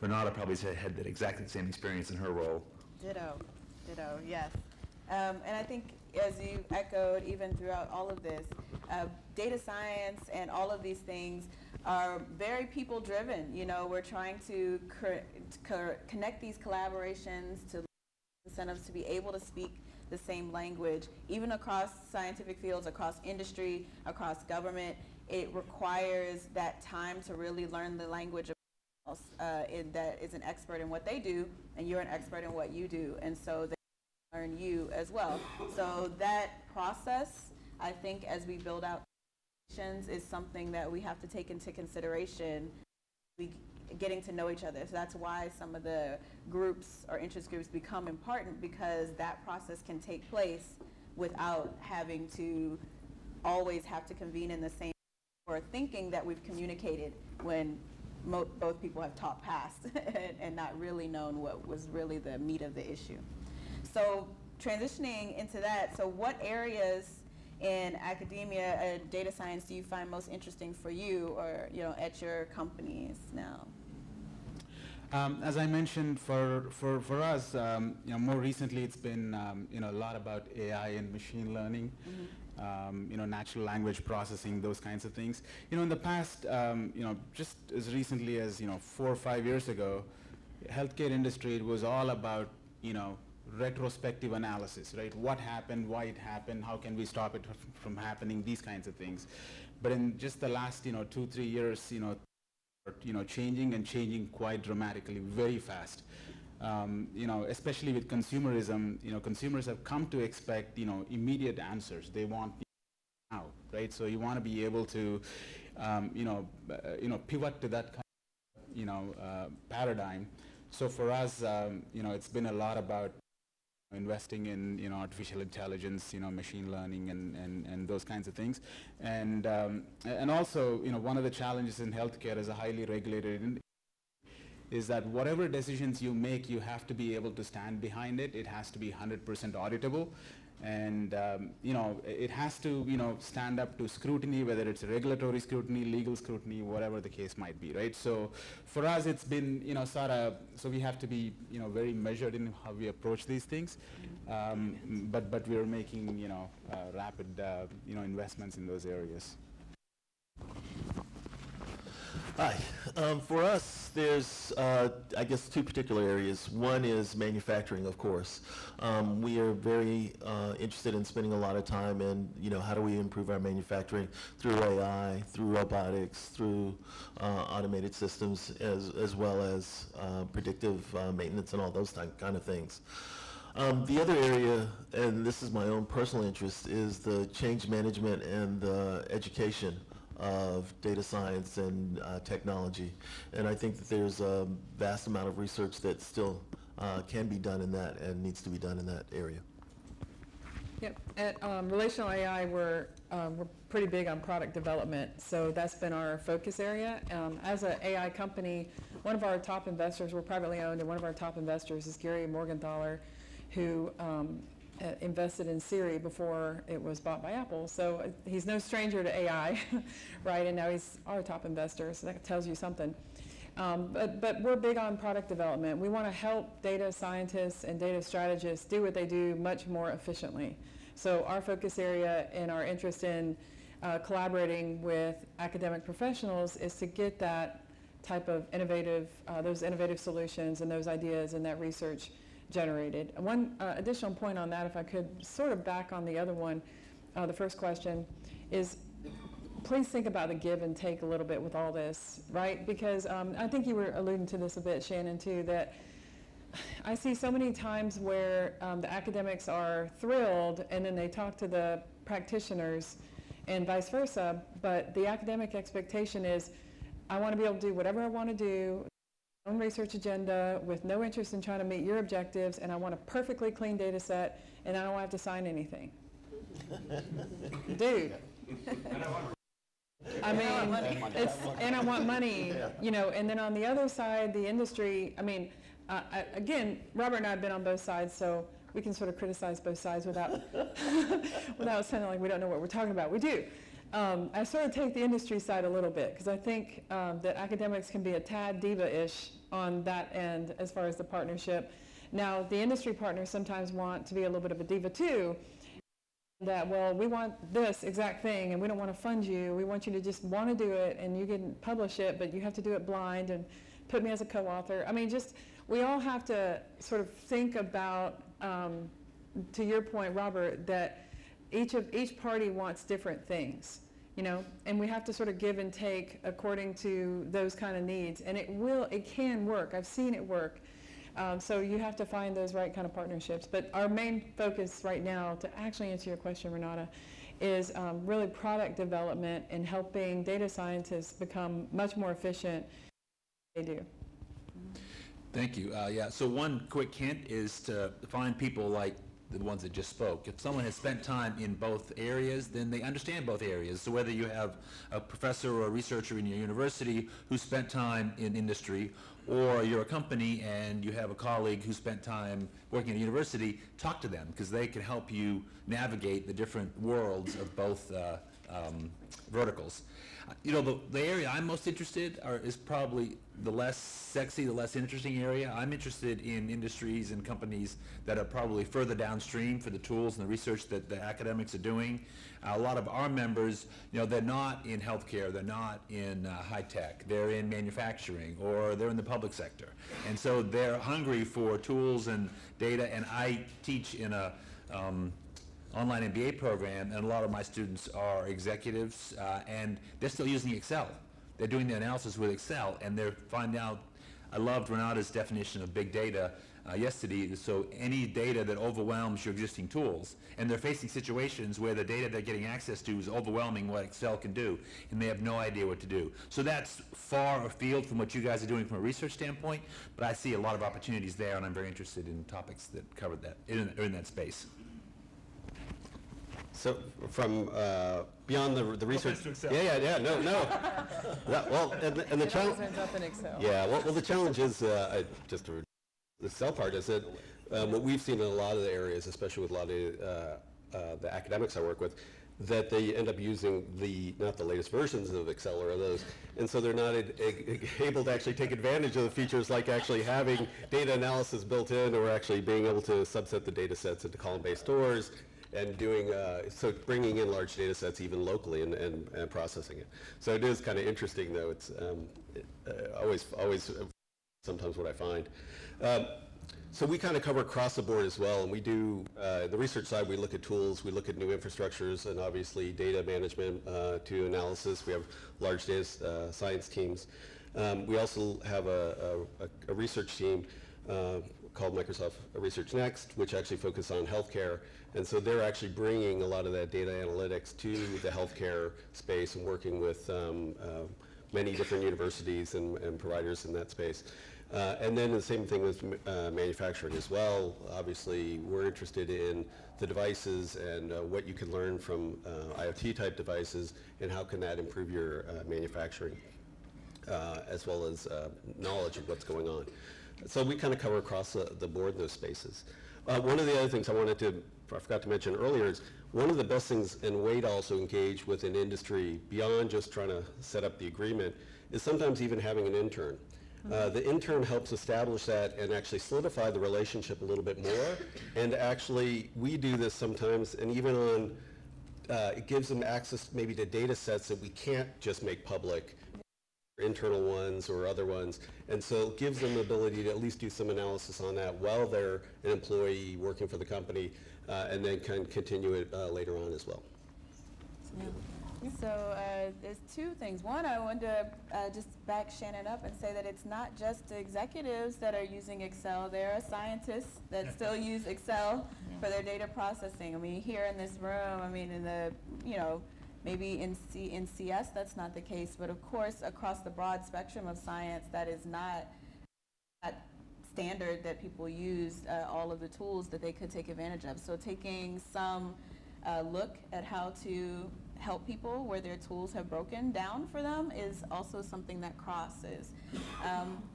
[SPEAKER 8] Renata probably had that exactly the same experience in her role.
[SPEAKER 2] Ditto, yes. And I think, as you echoed, even throughout all of this, data science and all of these things are very people-driven. You know, we're trying to connect these collaborations to incentives to be able to speak the same language, even across scientific fields, across industry, across government. It requires that time to really learn the language of that is an expert in what they do, and you're an expert in what you do, and so they learn you as well. So that process, I think, as we build out is something that we have to take into consideration. We getting to know each other. So that's why some of the groups or interest groups become important, because that process can take place without having to always have to convene in the same or thinking that we've communicated when both people have talked past and not really known what was really the meat of the issue. So transitioning into that, so what areas in academia and data science do you find most interesting for you, or at your companies now?
[SPEAKER 4] As I mentioned, for us, more recently it's been a lot about AI and machine learning. Natural language processing, those kinds of things. In the past, just as recently as 4 or 5 years ago, healthcare industry, it was all about retrospective analysis, right? What happened, why it happened, how can we stop it from happening, these kinds of things. But in just the last 2-3 years, changing quite dramatically, very fast. Especially with consumerism, consumers have come to expect, immediate answers. They want now, right? So you want to be able to, pivot to that kind of, paradigm. So for us, it's been a lot about investing in artificial intelligence, machine learning, and those kinds of things, and also one of the challenges in healthcare as a highly regulated is that whatever decisions you make, you have to be able to stand behind it. It has to be 100% auditable, and it has to stand up to scrutiny, whether it's regulatory scrutiny, legal scrutiny, whatever the case might be, right? So for us, it's been so we have to be very measured in how we approach these things, but we're making rapid investments in those areas.
[SPEAKER 5] Hi. For us, there's, I guess, two particular areas. One is manufacturing, of course. We are very interested in spending a lot of time in, how do we improve our manufacturing through AI, through robotics, through automated systems, as well as predictive maintenance and all those kind of things. The other area, and this is my own personal interest, is the change management and the education of data science and technology. And I think that there's a vast amount of research that still can be done in that and needs to be done in that area.
[SPEAKER 6] Yep. At Relational AI, we're pretty big on product development, so that's been our focus area. As an AI company, one of our top investors, we're privately owned, and one of our top investors is Gary Morgenthaler, who invested in Siri before it was bought by Apple. So he's no stranger to AI, right? And now he's our top investor, so that tells you something. But we're big on product development. We want to help data scientists and data strategists do what they do much more efficiently. So our focus area and our interest in collaborating with academic professionals is to get that type of those innovative solutions and those ideas and that research generated. One additional point on that, if I could sort of back on the other one, the first question is, please think about the give and take a little bit with all this, right? Because I think you were alluding to this a bit, Shannon, too, that I see so many times where the academics are thrilled and then they talk to the practitioners and vice versa, but the academic expectation is, I want to be able to do whatever I want to do, own research agenda with no interest in trying to meet your objectives, and I want a perfectly clean data set, and I don't have to sign anything. Dude. I mean, and I want money, and then on the other side, the industry, again, Robert and I have been on both sides, so we can sort of criticize both sides without sounding like we don't know what we're talking about. We do. I sort of take the industry side a little bit, because I think that academics can be a tad diva-ish on that end as far as the partnership. Now, the industry partners sometimes want to be a little bit of a diva too, that, well, we want this exact thing and we don't want to fund you. We want you to just want to do it and you can publish it, but you have to do it blind and put me as a co-author. We all have to sort of think about, to your point, Robert, that each party wants different things, and we have to sort of give and take according to those kind of needs, and it can work. I've seen it work. So you have to find those right kind of partnerships. But our main focus right now, to actually answer your question, Renata, is really product development and helping data scientists become much more efficient than they do.
[SPEAKER 8] Thank you. So one quick hint is to find people like the ones that just spoke. If someone has spent time in both areas, then they understand both areas. So whether you have a professor or a researcher in your university who spent time in industry, or you're a company and you have a colleague who spent time working at a university, talk to them, because they can help you navigate the different worlds of both verticals. The area I'm most interested is probably the less sexy, the less interesting area. I'm interested in industries and companies that are probably further downstream for the tools and the research that the academics are doing. A lot of our members, they're not in healthcare, they're not in high tech, they're in manufacturing, or they're in the public sector. And so they're hungry for tools and data, and I teach in a online MBA program, and a lot of my students are executives, and they're still using Excel. They're doing the analysis with Excel, and they're finding out. I loved Renata's definition of big data. yesterday. So any data that overwhelms your existing tools, and they're facing situations where the data they're getting access to is overwhelming what Excel can do, and they have no idea what to do. So that's far afield from what you guys are doing from a research standpoint, but I see a lot of opportunities there, and I'm very interested in topics that cover that, in that space.
[SPEAKER 7] So from beyond the research,
[SPEAKER 8] thanks to Excel.
[SPEAKER 7] yeah, no. Well, and the
[SPEAKER 6] It always
[SPEAKER 7] challenge,
[SPEAKER 6] ends up in Excel.
[SPEAKER 7] yeah, well, the challenge is just the Excel part is that what we've seen in a lot of the areas, especially with a lot of the academics I work with, that they end up using not the latest versions of Excel or those, and so they're not able to actually take advantage of the features like actually having data analysis built in, or actually being able to subset the data sets into column-based stores, and doing, so bringing in large data sets even locally and processing it. So it is kind of interesting though. It's always sometimes what I find. So we kind of cover across the board as well, and we do, the research side, we look at tools, we look at new infrastructures, and obviously data management to analysis. We have large data science teams. We also have a research team called Microsoft Research Next, which actually focus on healthcare. And so they're actually bringing a lot of that data analytics to the healthcare space and working with many different universities and providers in that space. And then the same thing with manufacturing as well. Obviously, we're interested in the devices and what you can learn from IoT type devices, and how can that improve your manufacturing, as well as knowledge of what's going on. So we kind of cover across the board in those spaces. One of the other things I forgot to mention earlier is one of the best things and way to also engage with an industry beyond just trying to set up the agreement is sometimes even having an intern. The intern helps establish that and actually solidify the relationship a little bit more. And actually, we do this sometimes, and even on, it gives them access maybe to data sets that we can't just make public, internal ones or other ones, and so it gives them the ability to at least do some analysis on that while they're an employee working for the company, and then can continue it later on as well.
[SPEAKER 2] So there's two things. One, I wanted to just back Shannon up and say that it's not just the executives that are using Excel. There are scientists that still use Excel for their data processing. I mean, here in this room, I mean, in the, maybe in CS that's not the case, but of course across the broad spectrum of science that is not standard that people use all of the tools that they could take advantage of. So taking some look at how to help people where their tools have broken down for them is also something that crosses.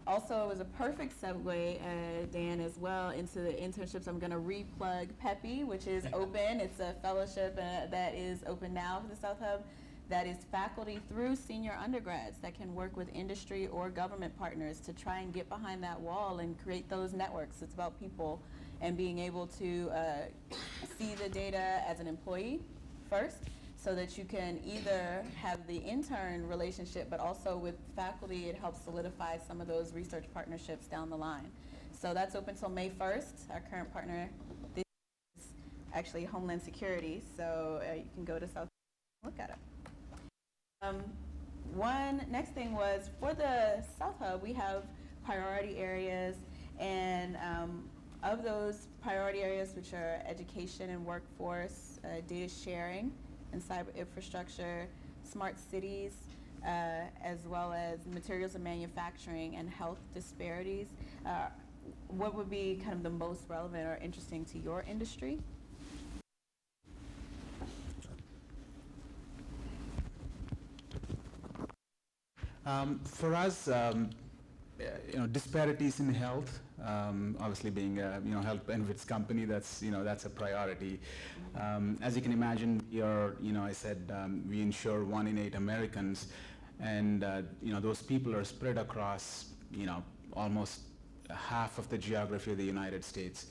[SPEAKER 2] Also, it was a perfect segue, Dan, as well, into the internships. I'm going to re-plug PEPI, which is open. It's a fellowship that is open now for the South Hub. That is faculty through senior undergrads that can work with industry or government partners to try and get behind that wall and create those networks. It's about people and being able to see the data as an employee first, so that you can either have the intern relationship, but also with faculty, it helps solidify some of those research partnerships down the line. So that's open till May 1st. Our current partner this is actually Homeland Security, so you can go to South and look at it. One next thing was, for the South Hub, we have priority areas, and of those priority areas, which are education and workforce, data sharing, and cyber infrastructure, smart cities, as well as materials and manufacturing and health disparities. What would be kind of the most relevant or interesting to your industry?
[SPEAKER 4] For us, disparities in health, obviously being a health benefits company, that's a priority. As you can imagine, I said we insure 1 in 8 Americans, and those people are spread across almost half of the geography of the United States.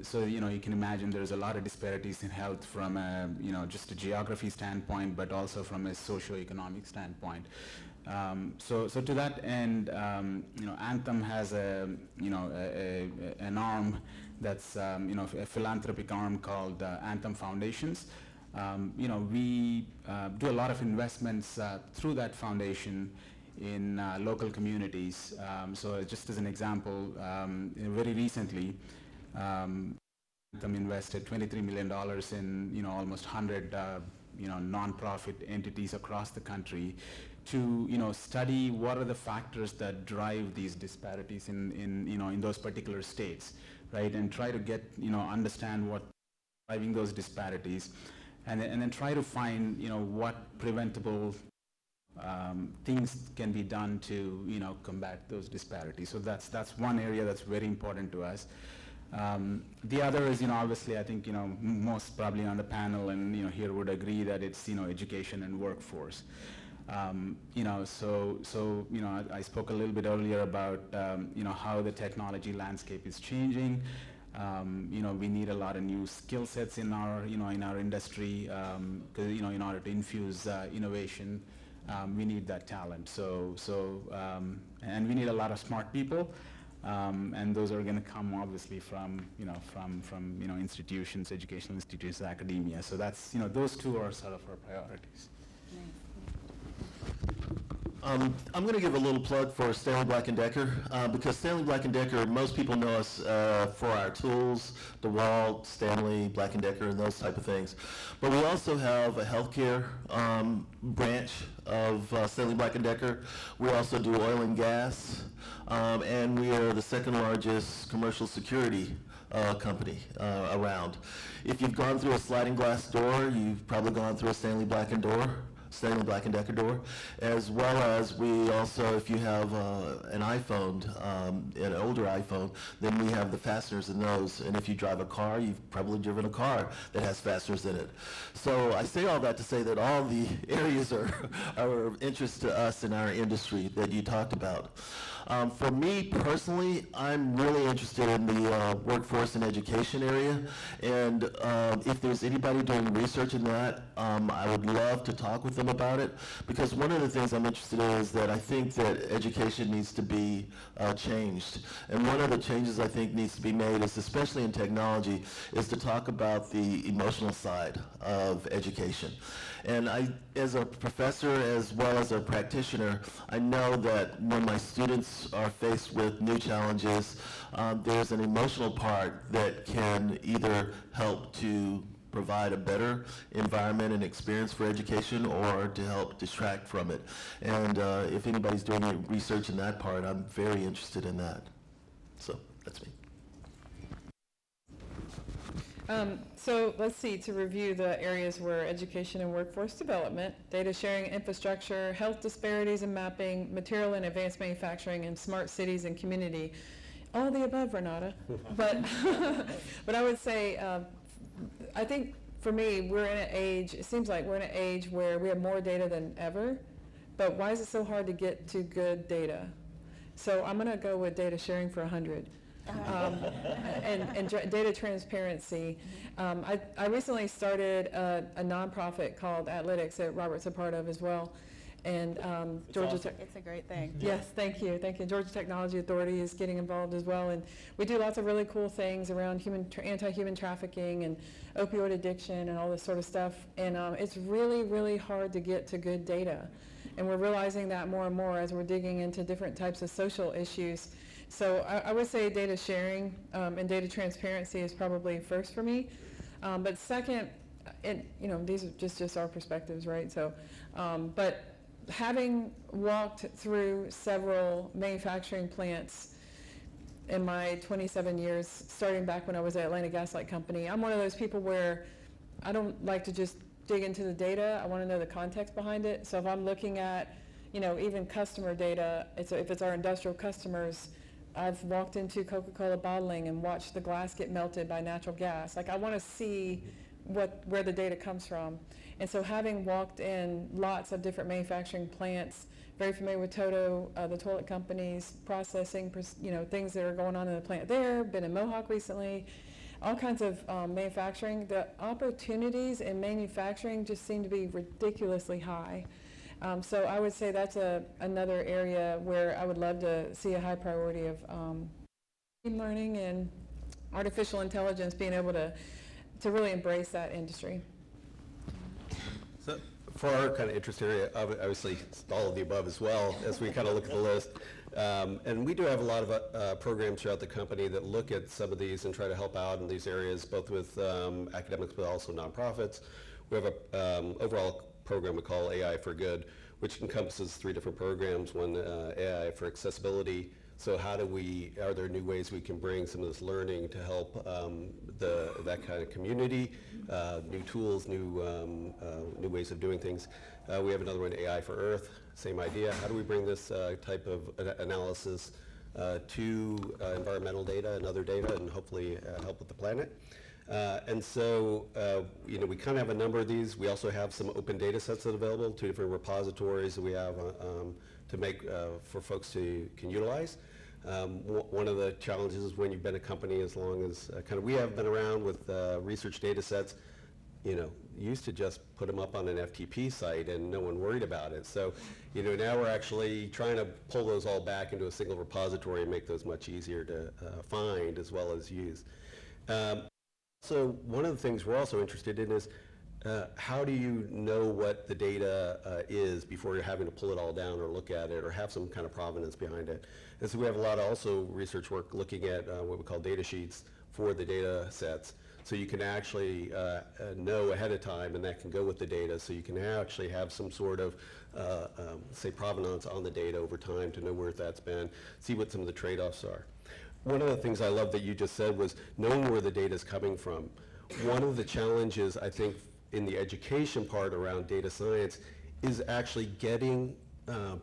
[SPEAKER 4] So you can imagine there's a lot of disparities in health from a, just a geography standpoint, but also from a socioeconomic standpoint. So to that end, Anthem has an arm that's a philanthropic arm called Anthem Foundations. We do a lot of investments through that foundation in local communities. So just as an example, very recently, invested $23 million in almost 100 nonprofit entities across the country to study what are the factors that drive these disparities in those particular states, right? And try to get understand what driving those disparities, and then try to find what preventable things can be done to combat those disparities. So that's one area that's very important to us. The other is, obviously, I think, most probably on the panel and, here would agree that it's, education and workforce. So I spoke a little bit earlier about, how the technology landscape is changing. We need a lot of new skill sets in our, in our industry, because, in order to infuse innovation, we need that talent. And we need a lot of smart people. And those are going to come obviously from institutions, educational institutions, academia. So that's those two are sort of our priorities.
[SPEAKER 5] I'm going to give a little plug for Stanley Black & Decker because Stanley Black & Decker, most people know us for our tools, DeWalt, Stanley, Black & Decker, and those type of things. But we also have a healthcare branch of Stanley Black & Decker. We also do oil and gas, and we are the second largest commercial security company around. If you've gone through a sliding glass door, you've probably gone through a Stanley Black & Decker door, as well as we also, if you have an iPhone, an older iPhone, then we have the fasteners in those. And if you drive a car, you've probably driven a car that has fasteners in it. So I say all that to say that all the areas are of interest to us in our industry that you talked about. For me personally, I'm really interested in the workforce and education area, and if there's anybody doing research in that, I would love to talk with them about it, because one of the things I'm interested in is that I think that education needs to be changed, and one of the changes I think needs to be made is, especially in technology, is to talk about the emotional side of education. And I, as a professor as well as a practitioner, I know that when my students are faced with new challenges, there's an emotional part that can either help to provide a better environment and experience for education or to help distract from it. And if anybody's doing any research in that part, I'm very interested in that. So that's me.
[SPEAKER 6] So let's see, to review the areas where education and workforce development, data sharing, infrastructure, health disparities and mapping, material and advanced manufacturing, and smart cities and community. All the above, Renata. But, but I would say, I think for me, we're in an age, it seems like we're in an age where we have more data than ever, but why is it so hard to get to good data? So I'm going to go with data sharing for 100. And data transparency. I recently started a nonprofit called Athletics that Robert's a part of as well. And Georgia
[SPEAKER 2] awesome. It's a great thing.
[SPEAKER 6] Yes, thank you. Georgia Technology Authority is getting involved as well. And we do lots of really cool things around anti-human trafficking and opioid addiction and all this sort of stuff. And it's really, really hard to get to good data. And we're realizing that more and more as we're digging into different types of social issues. So I would say data sharing and data transparency is probably first for me. But second, these are just our perspectives, right? So, but having walked through several manufacturing plants in my 27 years, starting back when I was at Atlanta Gas Light Company, I'm one of those people where I don't like to just dig into the data. I want to know the context behind it. So if I'm looking at, even customer data, if it's our industrial customers, I've walked into Coca-Cola bottling and watched the glass get melted by natural gas. Like, I want to see where the data comes from. And so having walked in lots of different manufacturing plants, very familiar with Toto, the toilet companies, processing, things that are going on in the plant there, been in Mohawk recently, all kinds of manufacturing. The opportunities in manufacturing just seem to be ridiculously high. So I would say that's another area where I would love to see a high priority of machine learning and artificial intelligence, being able to really embrace that industry.
[SPEAKER 7] So For our kind of interest area, obviously it's all of the above as well as we kind of look at the list. And we do have a lot of programs throughout the company that look at some of these and try to help out in these areas, both with academics but also nonprofits. We have an overall program we call AI for Good, which encompasses 3 different programs. One, AI for accessibility. So how do are there new ways we can bring some of this learning to help that kind of community, new tools, new ways of doing things. We have another one, AI for Earth, same idea. How do we bring this type of analysis to environmental data and other data and hopefully help with the planet? And so, we kind of have a number of these. We also have some open data sets that are available, 2 different repositories that we have to make for folks can utilize. One of the challenges is when you've been a company as long as we have been around with research data sets, used to just put them up on an FTP site and no one worried about it. So, now we're actually trying to pull those all back into a single repository and make those much easier to find as well as use. So one of the things we're also interested in is how do you know what the data is before you're having to pull it all down or look at it or have some kind of provenance behind it. And so we have a lot of also research work looking at what we call data sheets for the data sets. So you can actually know ahead of time, and that can go with the data, so you can actually have some sort of, say, provenance on the data over time to know where that's been, see what some of the trade-offs are. One of the things I love that you just said was knowing where the data is coming from. One of the challenges, I think, in the education part around data science is actually getting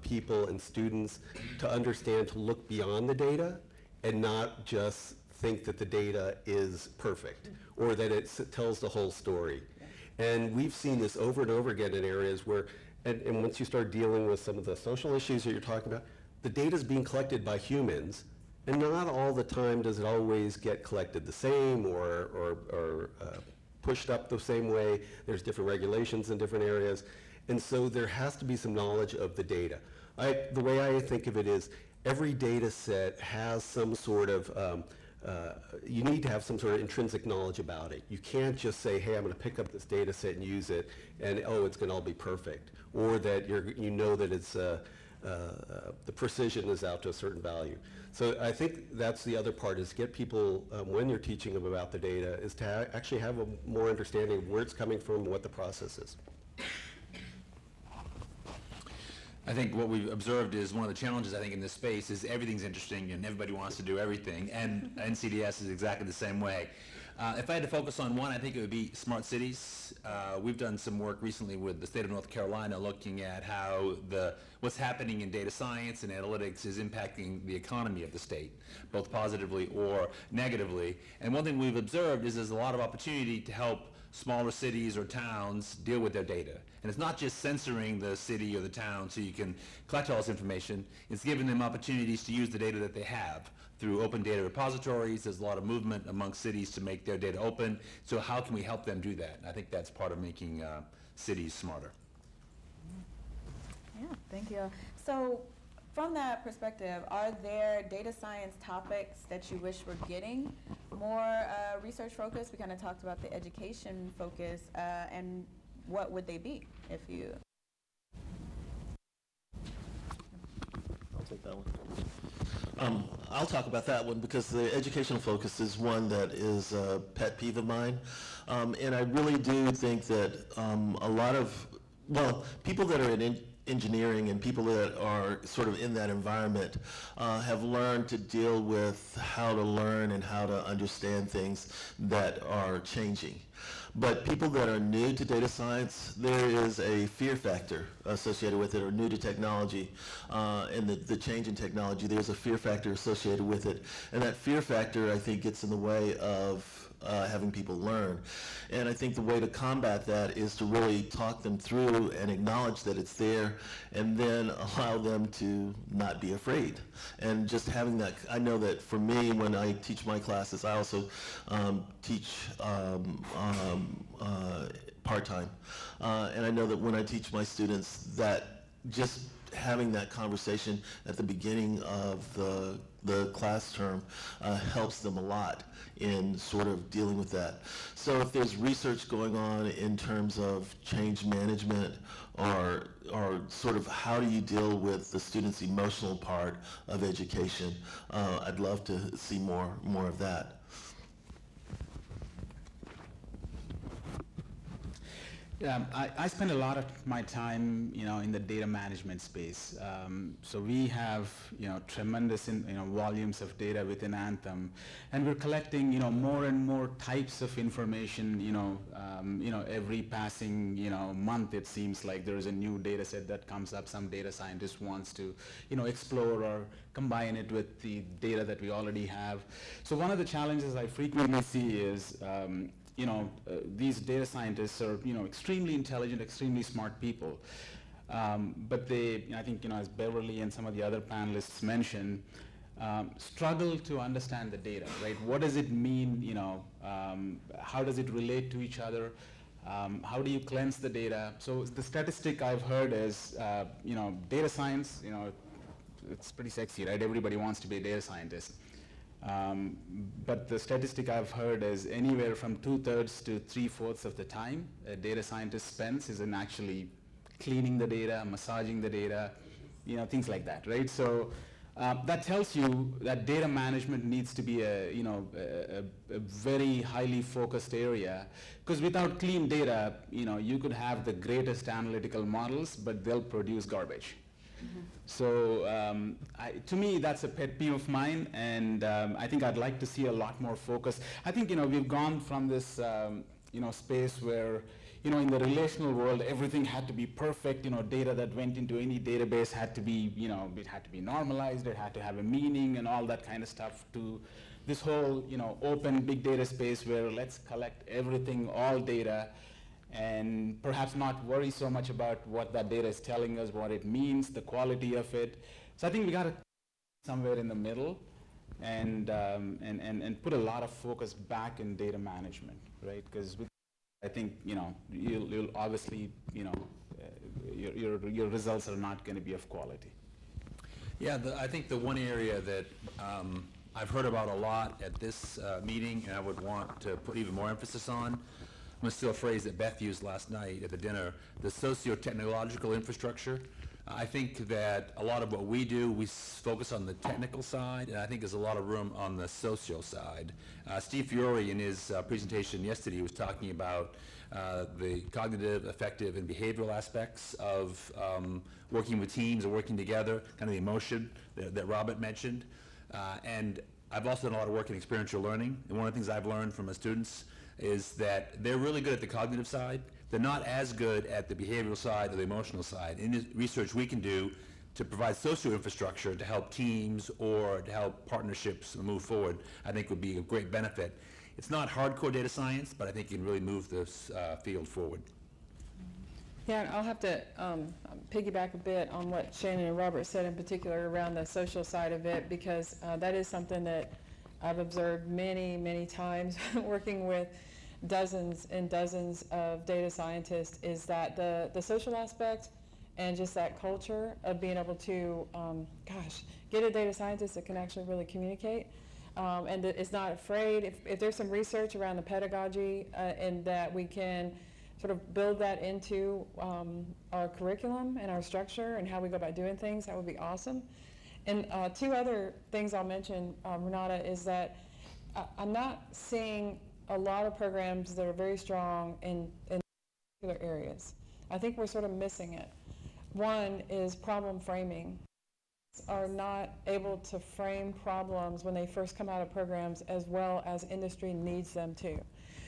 [SPEAKER 7] people and students to understand to look beyond the data and not just think that the data is perfect or that it tells the whole story. And we've seen this over and over again in areas where, and once you start dealing with some of the social issues that you're talking about, the data is being collected by humans, and not all the time does it always get collected the same or pushed up the same way. There's different regulations in different areas. And so there has to be some knowledge of the data. The way I think of it is every data set has some sort of, you need to have some sort of intrinsic knowledge about it. You can't just say, hey, I'm going to pick up this data set and use it, and oh, it's going to all be perfect. Or that you know that it's, the precision is out to a certain value. So I think that's the other part, is get people, when you're teaching them about the data, is to actually have a more understanding of where it's coming from, what the process is.
[SPEAKER 8] I think what we've observed is one of the challenges, I think, in this space is everything's interesting and everybody wants to do everything, and NCDS is exactly the same way. If I had to focus on one, I think it would be smart cities. We've done some work recently with the state of North Carolina looking at how what's happening in data science and analytics is impacting the economy of the state, both positively or negatively. And one thing we've observed is there's a lot of opportunity to help smaller cities or towns deal with their data. And it's not just censoring the city or the town so you can collect all this information. It's giving them opportunities to use the data that they have through open data repositories. There's a lot of movement among cities to make their data open. So how can we help them do that? And I think that's part of making cities smarter.
[SPEAKER 2] Yeah, thank you. So from that perspective, are there data science topics that you wish were getting more research focus? We kind of talked about the education focus, and what would they be if you?
[SPEAKER 5] I'll take that one. I'll talk about that one because the educational focus is one that is a pet peeve of mine. And I really do think that a lot of, people that are in engineering and people that are sort of in that environment have learned to deal with how to learn and how to understand things that are changing. But people that are new to data science, there is a fear factor associated with it, or new to technology, and the change in technology, there's a fear factor associated with it. And that fear factor, I think, gets in the way of having people learn. And I think the way to combat that is to really talk them through and acknowledge that it's there, and then allow them to not be afraid. And just having that, I know that for me, when I teach my classes, I also teach part-time. And I know that when I teach my students, that just having that conversation at the beginning of the class term helps them a lot in sort of dealing with that. So if there's research going on in terms of change management or sort of how do you deal with the student's emotional part of education, I'd love to see more of that.
[SPEAKER 4] Yeah, I spend a lot of my time, in the data management space. So we have, tremendous, volumes of data within Anthem, and we're collecting, more and more types of information. Every passing, month, it seems like there is a new data set that comes up. Some data scientist wants to, explore or combine it with the data that we already have. So one of the challenges I frequently see is, these data scientists are, extremely intelligent, extremely smart people. But they, I think, as Beverly and some of the other panelists mentioned, struggle to understand the data, right? What does it mean, how does it relate to each other? How do you cleanse the data? So the statistic I've heard is, data science, it's pretty sexy, right? Everybody wants to be a data scientist. But the statistic I've heard is anywhere from 2/3 to 3/4 of the time a data scientist spends is in actually cleaning the data, massaging the data, things like that, right? So that tells you that data management needs to be a very highly focused area, because without clean data, you could have the greatest analytical models, but they'll produce garbage. So to me, that's a pet peeve of mine, and I think I'd like to see a lot more focus. I think we've gone from this space where in the relational world everything had to be perfect. Data that went into any database had to be it had to be normalized, it had to have a meaning and all that kind of stuff, to this whole open big data space where let's collect everything, all data, and perhaps not worry so much about what that data is telling us, what it means, the quality of it. So I think we got to somewhere in the middle and put a lot of focus back in data management, right? Because I think you'll obviously your results are not going to be of quality.
[SPEAKER 8] Yeah, I think the one area that I've heard about a lot at this meeting, and I would want to put even more emphasis on, I'm going to steal a phrase that Beth used last night at the dinner, the socio-technological infrastructure. I think that a lot of what we do, we focus on the technical side, and I think there's a lot of room on the social side. Steve Fiore, in his presentation yesterday, was talking about the cognitive, affective, and behavioral aspects of working with teams and working together, kind of the emotion that Robert mentioned. And I've also done a lot of work in experiential learning, and one of the things I've learned from my students is that they're really good at the cognitive side. They're not as good at the behavioral side or the emotional side. In the research we can do to provide social infrastructure to help teams or to help partnerships move forward, I think would be a great benefit. It's not hardcore data science, but I think it can really move this field forward.
[SPEAKER 6] Yeah, I'll have to piggyback a bit on what Shannon and Robert said, in particular around the social side of it, because that is something that I've observed many, many times working with dozens and dozens of data scientists, is that the social aspect and just that culture of being able to, get a data scientist that can actually really communicate and that is not afraid. If there's some research around the pedagogy and that we can sort of build that into our curriculum and our structure and how we go about doing things, that would be awesome. And two other things I'll mention, Renata, is that I'm not seeing a lot of programs that are very strong in particular areas. I think we're sort of missing it. One is problem framing. Are not able to frame problems when they first come out of programs as well as industry needs them to.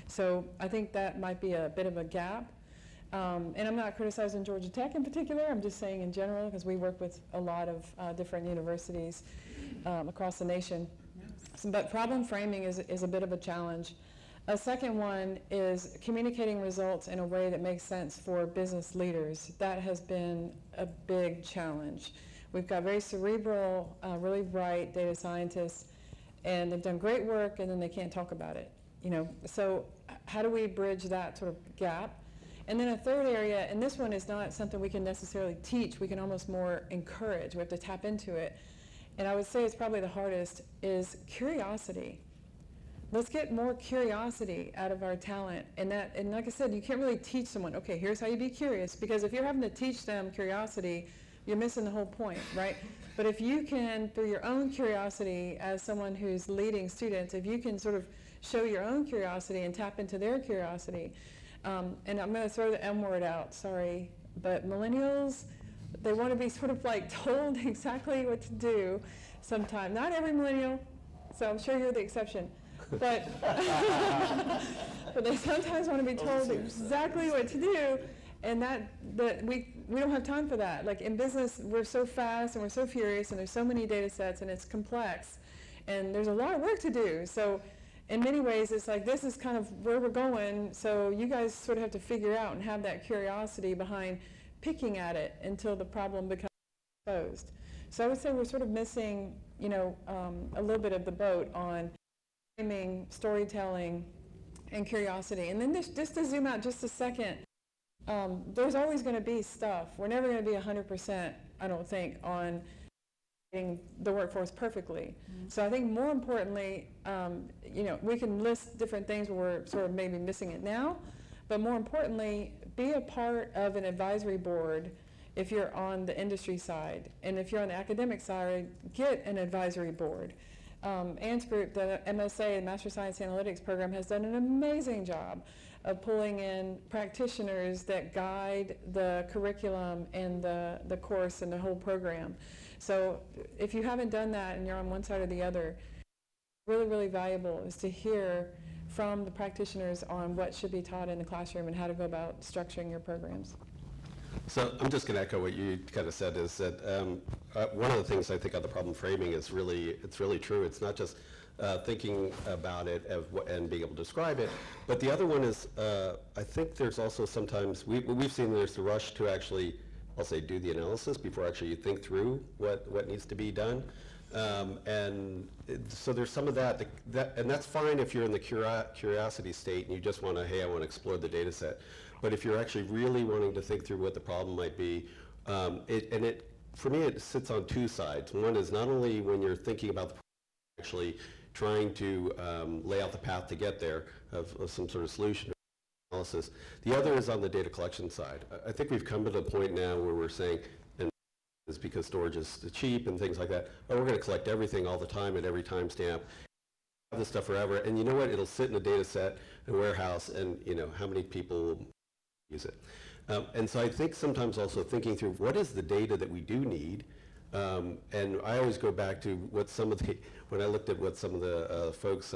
[SPEAKER 6] So I think that might be a bit of a gap. And I'm not criticizing Georgia Tech in particular, I'm just saying in general, because we work with a lot of different universities across the nation. But problem framing is a bit of a challenge. A second one is communicating results in a way that makes sense for business leaders. That has been a big challenge. We've got very cerebral, really bright data scientists, and they've done great work, and then they can't talk about it. So how do we bridge that sort of gap? And then a third area, and this one is not something we can necessarily teach, we can almost more encourage, we have to tap into it. And I would say it's probably the hardest, is curiosity. Let's get more curiosity out of our talent. And like I said, you can't really teach someone, okay, here's how you be curious, because if you're having to teach them curiosity, you're missing the whole point, right? But if you can, through your own curiosity as someone who's leading students, if you can sort of show your own curiosity and tap into their curiosity, and I'm going to throw the M word out, sorry, but millennials, they want to be sort of like told exactly what to do sometimes. Not every millennial, so I'm sure you're the exception. But, but they sometimes want to be told exactly what to do, and that we don't have time for that. Like in business, we're so fast and we're so furious, and there's so many data sets, and it's complex, and there's a lot of work to do. So in many ways, it's like this is kind of where we're going, so you guys sort of have to figure out and have that curiosity behind picking at it until the problem becomes exposed. So I would say we're sort of missing, you know, a little bit of the boat on framing, storytelling, and curiosity. And then just to zoom out just a second, there's always going to be stuff. We're never going to be 100%, I don't think, on getting the workforce perfectly. Mm-hmm. So I think more importantly, you know, we can list different things where we're sort of maybe missing it now, but more importantly, be a part of an advisory board if you're on the industry side. And if you're on the academic side, get an advisory board. Ann's group, the MSA, the Master Science Analytics program, has done an amazing job of pulling in practitioners that guide the curriculum and the course and the whole program. So if you haven't done that and you're on one side or the other, really, really valuable is to hear from the practitioners on what should be taught in the classroom and how to go about structuring your programs.
[SPEAKER 7] So I'm just going to echo what you kind of said, is that one of the things I think on the problem framing is it's really true. It's not just thinking about it and being able to describe it, but the other one is I think there's also sometimes, we've seen there's the rush to actually, I'll say, do the analysis before actually you think through what needs to be done. So there's some of that, and that's fine if you're in the curiosity state and you just want to, hey, I want to explore the data set. But if you're actually really wanting to think through what the problem might be, for me, it sits on two sides. One is not only when you're thinking about the problem, actually trying to lay out the path to get there of some sort of solution or analysis. The other is on the data collection side. I think we've come to the point now where we're saying, and it's because storage is cheap and things like that, oh, we're going to collect everything all the time at every timestamp. Have this stuff forever, and you know what? It'll sit in a data set, in a warehouse, and you know how many people use it. And so I think sometimes also thinking through what is the data that we do need, and I always go back to what some of the, when I looked at what some of the folks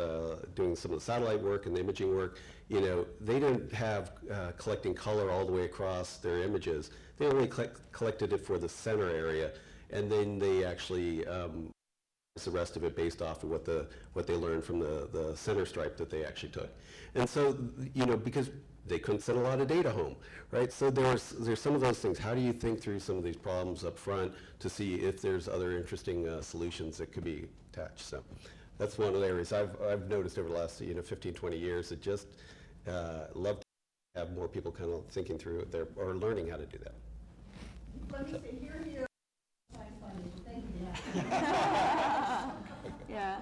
[SPEAKER 7] doing some of the satellite work and the imaging work, you know, they didn't have collecting color all the way across their images. They only collected it for the center area, and then they actually the rest of it based off of what they learned from the center stripe that they actually took. And so, you know, because they couldn't send a lot of data home, right? So there's some of those things. How do you think through some of these problems up front to see if there's other interesting solutions that could be attached? So that's one of the areas I've noticed over the last 15, 20 years. That just love to have more people kind of thinking through it there or learning how to do that.
[SPEAKER 3] Let me say, here. Thank you.
[SPEAKER 2] Yeah,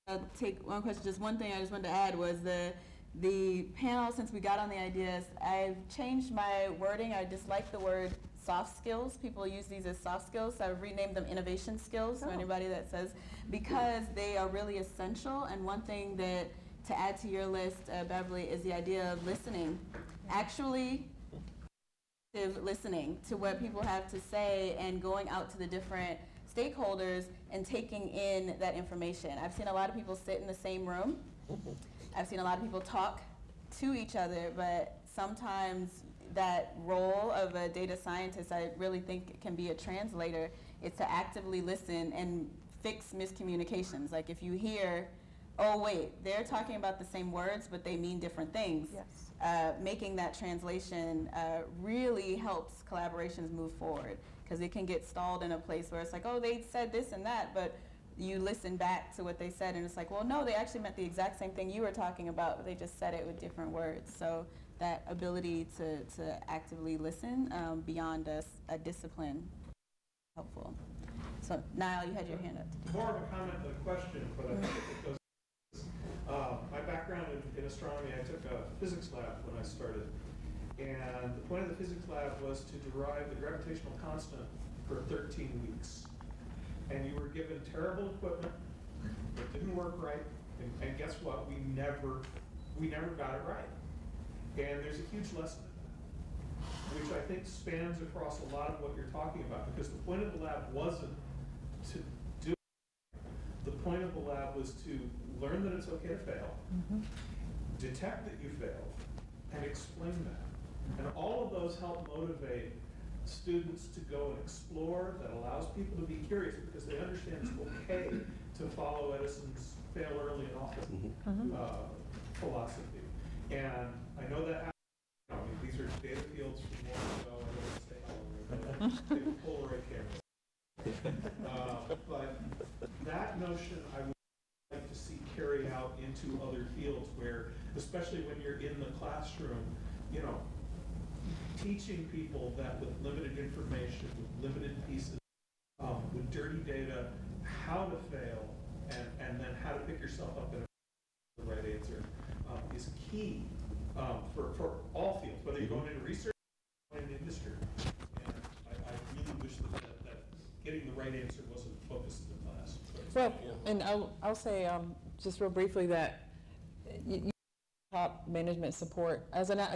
[SPEAKER 2] I'll take one question. Just one thing I just wanted to add was the panel, since we got on the ideas, I've changed my wording. I dislike the word soft skills. People use these as soft skills, so I've renamed them innovation skills for anybody that says, because they are really essential. And one thing that, to add to your list, Beverly, is the idea of listening. Actually listening to what people have to say and going out to the different stakeholders and taking in that information. I've seen a lot of people sit in the same room. I've seen a lot of people talk to each other, but sometimes that role of a data scientist, I really think can be a translator. It's to actively listen and fix miscommunications. Like if you hear, oh wait, they're talking about the same words, but they mean different things.
[SPEAKER 6] Yes.
[SPEAKER 2] Making that translation really helps collaborations move forward, because it can get stalled in a place where it's like, oh, they said this and that, but you listen back to what they said and it's like, well, no, they actually meant the exact same thing you were talking about, but they just said it with different words. So that ability to actively listen beyond a discipline helpful. So Niall, you had your hand up.
[SPEAKER 9] More of a comment than a question, but I think it goes. My background in astronomy, I took a physics lab when I started. And the point of the physics lab was to derive the gravitational constant for 13 weeks. And you were given terrible equipment that didn't work right. And guess what? We never got it right. And there's a huge lesson in that, which I think spans across a lot of what you're talking about, because the point of the lab wasn't to do it. The point of the lab was to learn that it's okay to fail, detect that you failed, and explain that. And all of those help motivate students to go and explore. That allows people to be curious because they understand it's okay to follow Edison's fail early and often philosophy. And I know that I mean, these are data fields from long ago. I don't want to say how long ago. They were Polaroid cameras. But that notion I would like to see carry out into other fields where, especially when you're in the classroom, you know, teaching people that with limited information, with limited pieces, with dirty data, how to fail, and then how to pick yourself up in the right answer is key for all fields, whether you're going into research or into industry. And I really wish that getting the right answer wasn't focused in the class.
[SPEAKER 6] Well, and I'll say just real briefly that you top management support.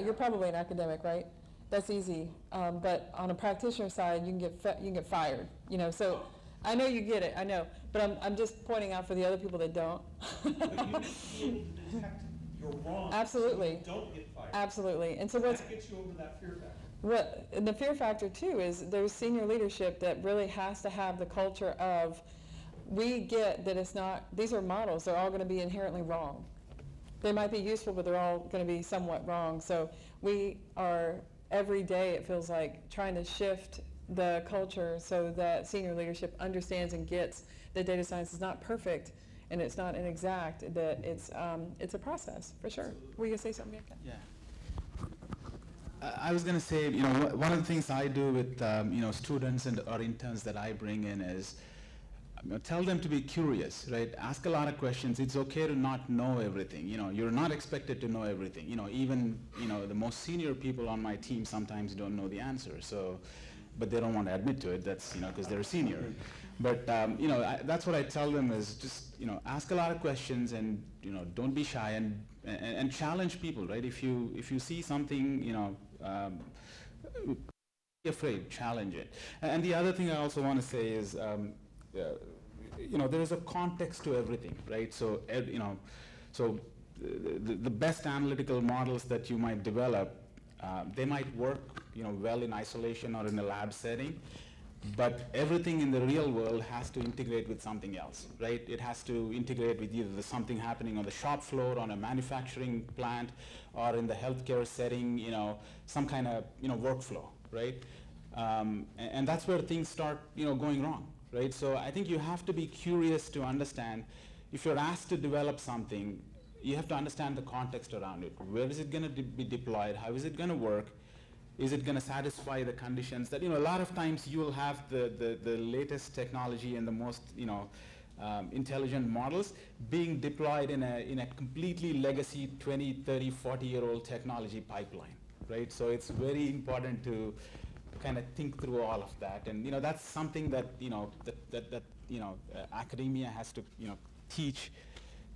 [SPEAKER 6] You're probably an academic, right? That's easy. But on a practitioner side, you can get fired. You know, so I know you get it. I know, but I'm just pointing out for the other people that don't.
[SPEAKER 9] But you detect you're wrong.
[SPEAKER 6] Absolutely.
[SPEAKER 9] So you don't get fired.
[SPEAKER 6] Absolutely. And so
[SPEAKER 9] that gets you over that fear factor.
[SPEAKER 6] And the fear factor too is there's senior leadership that really has to have the culture of, we get that it's not, these are models, they're all going to be inherently wrong. They might be useful, but they're all going to be somewhat wrong. So we are, every day it feels like, trying to shift the culture so that senior leadership understands and gets that data science is not perfect and it's not inexact, that it's a process, for sure. Were you going to say something?
[SPEAKER 4] Yeah. I was going to say, you know, one of the things I do with, you know, students or interns that I bring in is, you know, tell them to be curious, right? Ask a lot of questions. It's okay to not know everything. You know, you're not expected to know everything. You know, even, you know, the most senior people on my team sometimes don't know the answer. So, but they don't want to admit to it. That's, you know, because they're senior. But, you know, that's what I tell them is just, you know, ask a lot of questions and, you know, don't be shy and challenge people, right? If you see something, you know, be afraid, challenge it. And the other thing I also want to say is, you know, there is a context to everything, right? So, you know, so the best analytical models that you might develop, they might work, you know, well in isolation or in a lab setting, but everything in the real world has to integrate with something else, right? It has to integrate with either something happening on the shop floor, on a manufacturing plant, or in the healthcare setting, you know, some kind of, you know, workflow, right? And that's where things start, you know, going wrong, right? So I think you have to be curious to understand, if you're asked to develop something, you have to understand the context around it. Where is it going to be deployed? How is it going to work? Is it going to satisfy the conditions that, you know, a lot of times you will have the latest technology and the most, you know, intelligent models being deployed in a completely legacy 20, 30, 40-year-old technology pipeline, right? So it's very important to kind of think through all of that. And, you know, that's something that, you know, that you know, academia has to, you know, teach,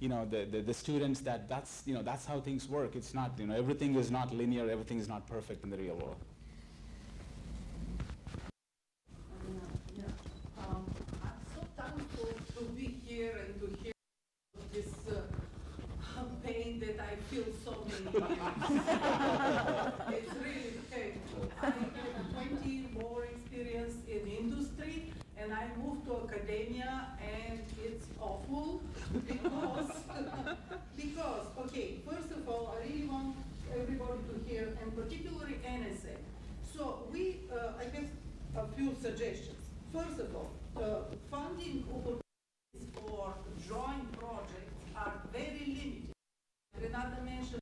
[SPEAKER 4] you know, the students that's, you know, that's how things work. It's not, you know, everything is not linear, everything is not perfect in the real world.
[SPEAKER 3] I'm so thankful to be here and to hear this pain that I feel so many years. It's really painful. I have 20 more experience in industry, and I moved to academia, and it's awful because, okay, first of all, I really want everybody to hear, and particularly NSA. So I have a few suggestions. First of all, funding opportunities for joint projects are very limited. Renata mentioned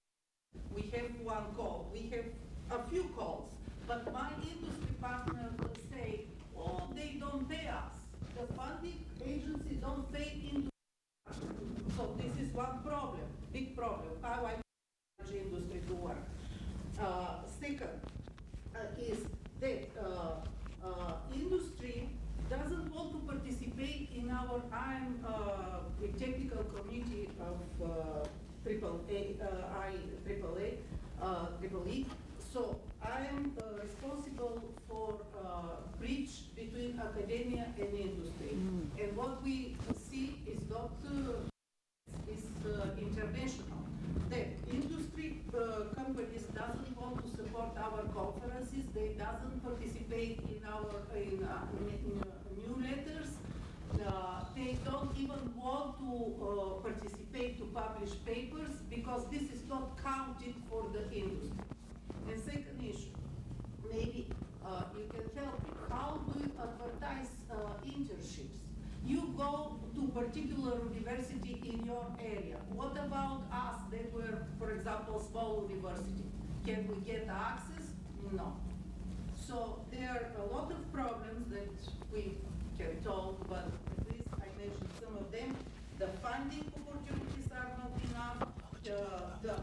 [SPEAKER 3] we have one call. We a few calls, but my industry partner will say, oh, they don't pay us. The funding agency don't pay into. So this is one problem, big problem, how I manage industry to work. Second is that industry doesn't want to participate in our, I'm a technical committee of IEEE. So I am responsible for bridge between academia and industry. And what we see is not international. That industry companies doesn't want to support our conferences. They doesn't participate in our newsletters. They don't even want to participate to publish papers because this is not counted for the industry. And second issue, maybe you can help me. How do you advertise internships? You go to particular university in your area. What about us that were, for example, small university? Can we get access? No. So there are a lot of problems that we can talk, but at least I mentioned some of them. The funding opportunities are not enough. The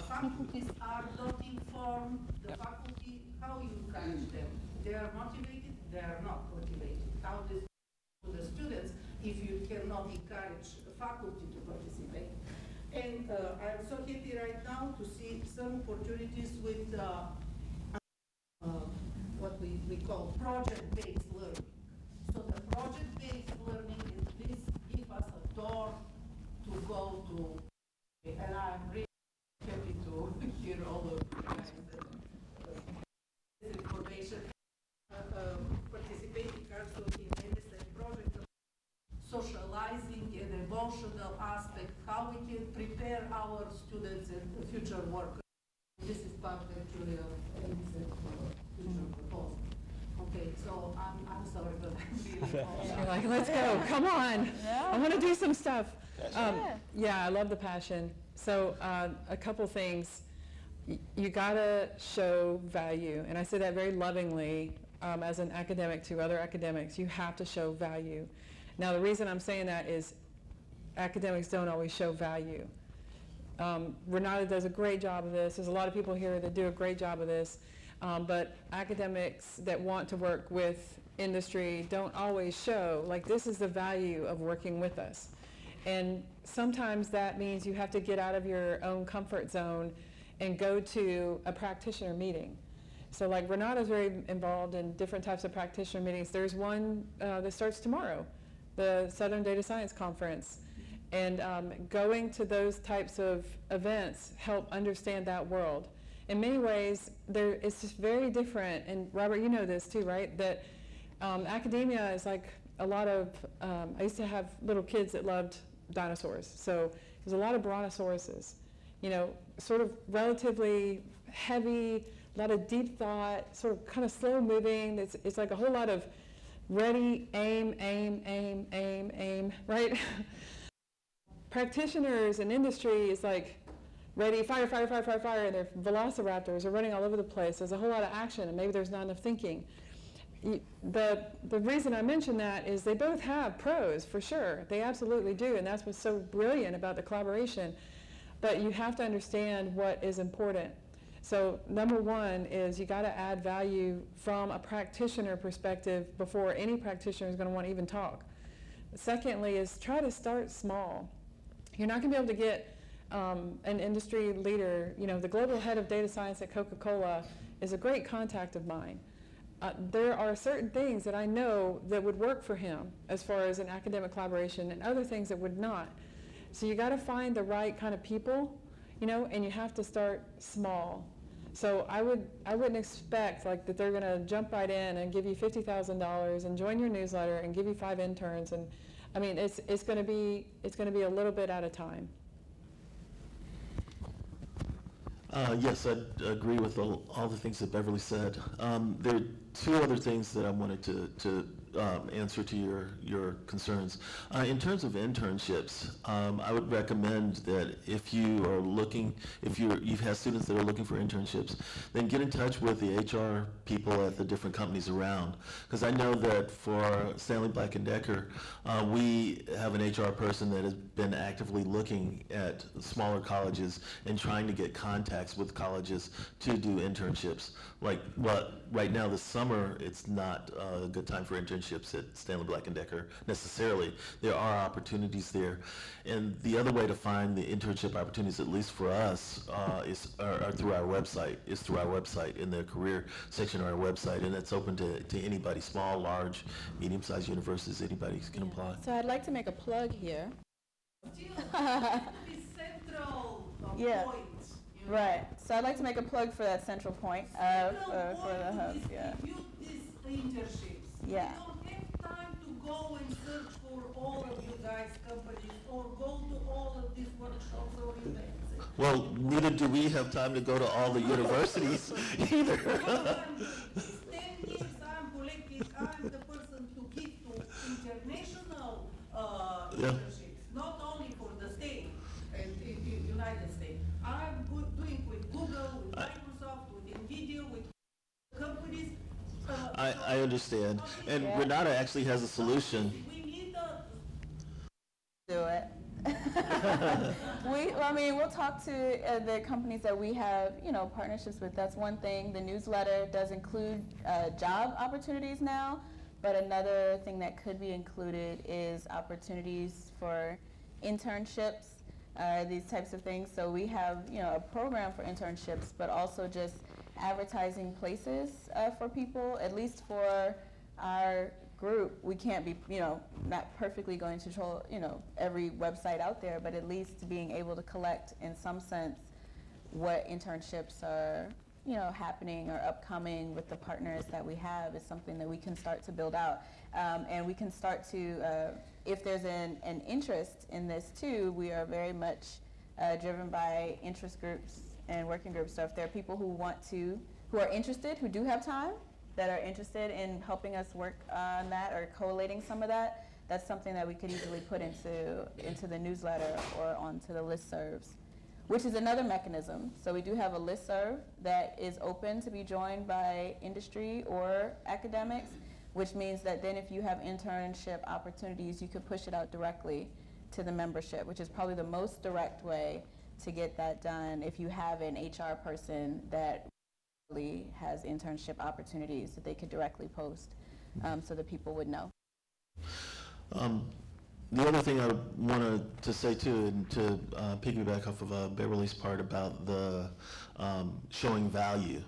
[SPEAKER 3] faculties are not informed. The faculty, how you encourage them? They are motivated, they are not motivated. How this to the students if you cannot encourage the faculty to participate? And I'm so happy right now to see some opportunities with what we call project-based learning. So the project-based learning is this give us a door to go to, and I'm really happy to hear all of you guys this information. Participating also in MSN project, socializing and emotional aspect, how we can prepare our students and future workers. This is part actually of MSN future proposal. Okay, so I'm sorry, but I'm really
[SPEAKER 6] You're like, let's go, come on.
[SPEAKER 2] Yeah.
[SPEAKER 6] I want to do some stuff. Yeah, I love the passion. So a couple things. You gotta show value, and I say that very lovingly as an academic to other academics. You have to show value. Now the reason I'm saying that is academics don't always show value. Renata does a great job of this. There's a lot of people here that do a great job of this, but academics that want to work with industry don't always show, like, this is the value of working with us. And sometimes that means you have to get out of your own comfort zone and go to a practitioner meeting. So like Renata's very involved in different types of practitioner meetings. There's one that starts tomorrow, the Southern Data Science Conference. And going to those types of events help understand that world. In many ways, it's just very different. And Robert, you know this too, right? That academia is like a lot of, I used to have little kids that loved dinosaurs. So there's a lot of brontosauruses, you know, sort of relatively heavy, a lot of deep thought, sort of kind of slow moving. It's like a whole lot of ready, aim, aim, aim, aim, aim, right? Practitioners in industry is like ready, fire, fire, fire, fire, fire, and their velociraptors are running all over the place. There's a whole lot of action, and maybe there's not enough thinking. The reason I mention that is they both have pros, for sure. They absolutely do, and that's what's so brilliant about the collaboration. But you have to understand what is important. So number one is you got to add value from a practitioner perspective before any practitioner is going to want to even talk. Secondly is try to start small. You're not going to be able to get an industry leader. You know, the global head of data science at Coca-Cola is a great contact of mine. There are certain things that I know that would work for him as far as an academic collaboration, and other things that would not. So you got to find the right kind of people, you know, and you have to start small. So I wouldn't expect like that they're going to jump right in and give you $50,000 and join your newsletter and give you 5 interns, and I mean it's going to be a little bit at a time.
[SPEAKER 5] Yes, I agree with all the things that Beverly said. There are two other things that I wanted to answer to your concerns. In terms of internships, I would recommend that if you are looking, if you've had students that are looking for internships, then get in touch with the HR people at the different companies around. Because I know that for Stanley Black & Decker, we have an HR person that has been actively looking at smaller colleges and trying to get contacts with colleges to do internships. Like, right now this summer, it's not a good time for internships at Stanley Black & Decker necessarily. There are opportunities there. And the other way to find the internship opportunities, at least for us, are through our website, in the career section of our website, and it's open to anybody, small, large, medium-sized universities, anybody can apply.
[SPEAKER 2] So I'd like to make a plug here.
[SPEAKER 3] Still, the central
[SPEAKER 2] Yeah.
[SPEAKER 3] point. You know?
[SPEAKER 2] Right. So I'd like to make a plug for that central point for the hub. Yeah.
[SPEAKER 3] These internships.
[SPEAKER 2] Yeah.
[SPEAKER 3] We don't have time to go and search for all of you guys' companies or go to all of these workshops or events.
[SPEAKER 5] Well, neither do we have time to go to all the universities either.
[SPEAKER 3] 10 years I'm the person to give to international internships, not only for the state and in United States. I'm doing with Google, with Microsoft, with NVIDIA, with companies.
[SPEAKER 5] I understand. And Renata actually has a solution.
[SPEAKER 3] We need
[SPEAKER 2] Do it. We'll talk to the companies that we have, partnerships with. That's one thing. The newsletter does include job opportunities now, but another thing that could be included is opportunities for internships, these types of things. So we have, a program for internships, but also just advertising places for people, at least for our group. We can't be, not perfectly going to control, every website out there, but at least being able to collect in some sense what internships are, happening or upcoming with the partners that we have is something that we can start to build out. And we can start to, if there's an interest in this too, we are very much driven by interest groups and working groups. So if there are people who are interested, who do have time, that are interested in helping us work on that or collating some of that, that's something that we could easily put into the newsletter or onto the listservs, which is another mechanism. So we do have a listserv that is open to be joined by industry or academics, which means that then if you have internship opportunities, you could push it out directly to the membership, which is probably the most direct way to get that done if you have an HR person that has internship opportunities that they could directly post so that people would know.
[SPEAKER 5] The other thing I wanted to say too, and to piggyback off of Beverly's part about the showing value,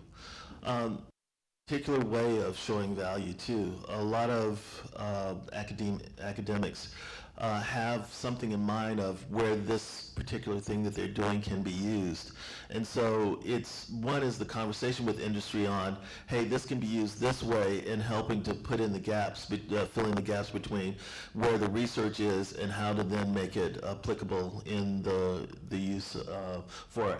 [SPEAKER 5] particular way of showing value too. A lot of academics have something in mind of where this particular thing that they're doing can be used. And so one is the conversation with industry on, hey, this can be used this way in helping to put in the gaps, filling the gaps between where the research is and how to then make it applicable in the use for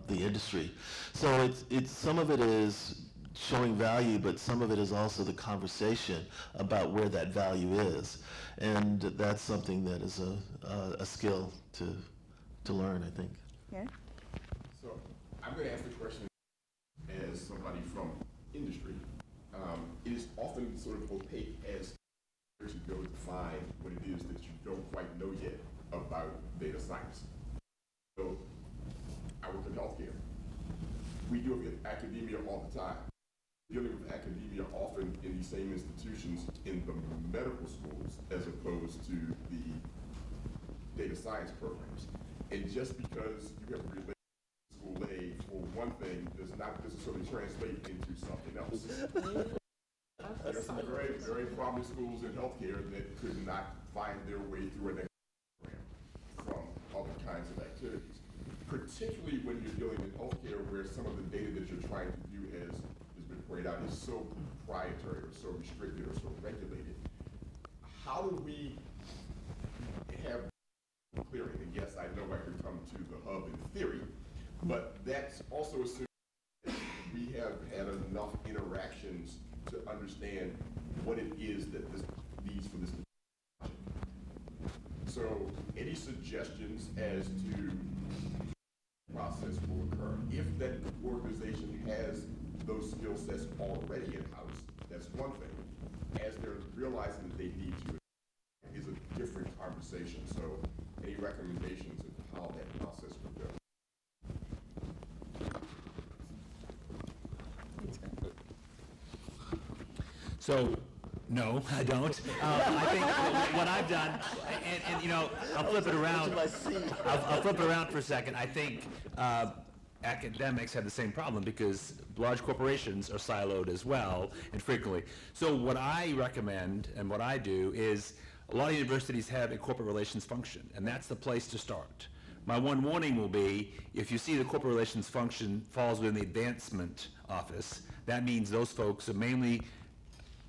[SPEAKER 5] the industry. So some of it is showing value, but some of it is also the conversation about where that value is. And that's something that is a skill to learn, I think.
[SPEAKER 2] Yeah.
[SPEAKER 10] So I'm going to ask the question as somebody from industry. It is often sort of opaque as you go to find what it is that you don't quite know yet about data science. So I work in healthcare. We deal with academia all the time. Dealing with academia often in these same institutions in the medical schools as opposed to the data science programs. And just because you have a related school A for one thing does not necessarily translate into something else. There are some very, very prominent schools in healthcare that could not find their way through an program from other kinds of activities. Particularly when you're dealing in healthcare where some of the data that you're trying to do has been pointed out is so proprietary or so restricted or so regulated. How do we have clearing? And yes, I know I could come to the hub in theory, but that's also assuming we have had enough interactions to understand what it is that this needs for this project. So any suggestions as to process will occur. If that organization has those skill sets already in-house, that's one thing. As they're realizing that they need to, is a different conversation. So any recommendations of how that process would go?
[SPEAKER 8] So, no, I don't. I think what I've done, and you know, I'll flip it around. I'll flip it around for a second. I think academics have the same problem because large corporations are siloed as well, and frequently. So what I recommend and what I do is a lot of universities have a corporate relations function, and that's the place to start. My one warning will be, if you see the corporate relations function falls within the advancement office, that means those folks are mainly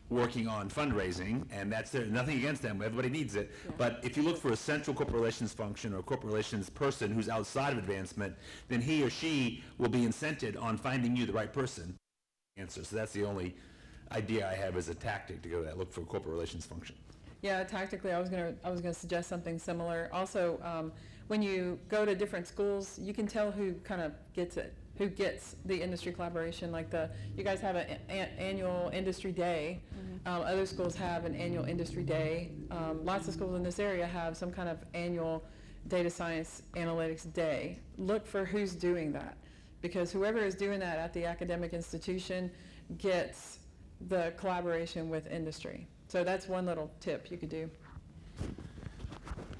[SPEAKER 8] working on fundraising, and that's there, nothing against them, everybody needs it. Yeah. But if you look for a central corporate relations function or a corporate relations person who's outside of advancement, then he or she will be incented on finding you the right person. So that's the only idea I have as a tactic to go to that, look for a corporate relations function.
[SPEAKER 6] Yeah, tactically, I was gonna suggest something similar. Also, when you go to different schools, you can tell who kind of gets it, who gets the industry collaboration. Like you guys have an annual industry day. Other schools have an annual industry day. Lots of schools in this area have some kind of annual data science analytics day. Look for who's doing that, because whoever is doing that at the academic institution gets the collaboration with industry. So that's one little tip you could do.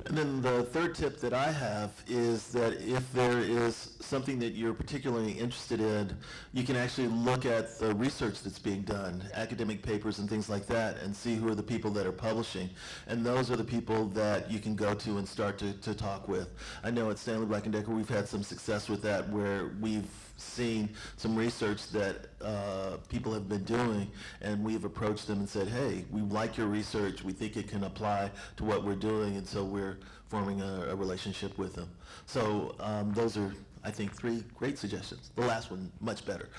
[SPEAKER 5] And then the third tip that I have is that if there is something that you're particularly interested in, you can actually look at the research that's being done, academic papers and things like that, and see who are the people that are publishing. And those are the people that you can go to and start to talk with. I know at Stanley Black & Decker we've had some success with that, where we've seen some research that people have been doing, and we've approached them and said, hey, we like your research, we think it can apply to what we're doing, and so we're forming a relationship with them. So those are, I think, 3 great suggestions. The last one, much better.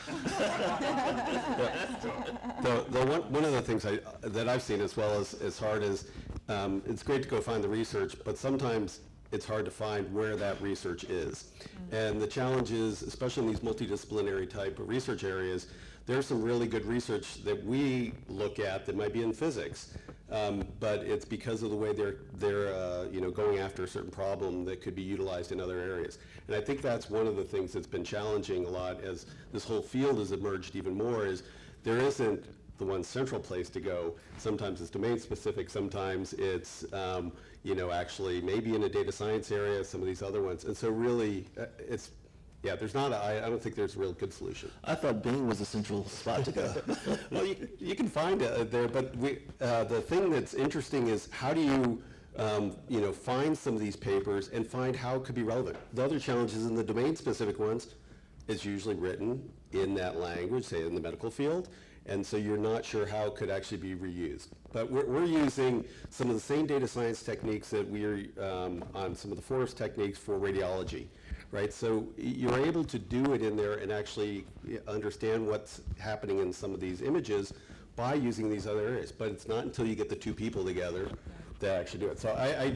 [SPEAKER 7] One of the things that I've seen as well as hard is, it's great to go find the research, but sometimes it's hard to find where that research is. And the challenge is, especially in these multidisciplinary type of research areas, there's some really good research that we look at that might be in physics, but it's because of the way they're going after a certain problem that could be utilized in other areas. And I think that's one of the things that's been challenging a lot as this whole field has emerged even more, is there isn't the one central place to go. Sometimes it's domain specific, sometimes it's actually maybe in a data science area, some of these other ones. And so really, there's not I don't think there's a real good solution.
[SPEAKER 5] I thought Bing was a central spot to go.
[SPEAKER 7] Well, you can find it there, but the thing that's interesting is how do you find some of these papers and find how it could be relevant. The other challenges in the domain specific ones, it's usually written in that language, say in the medical field, and so you're not sure how it could actually be reused. But we're using some of the same data science techniques that we're on some of the forest techniques for radiology, right? So you're able to do it in there and actually understand what's happening in some of these images by using these other areas. But it's not until you get the 2 people together that actually do it. So I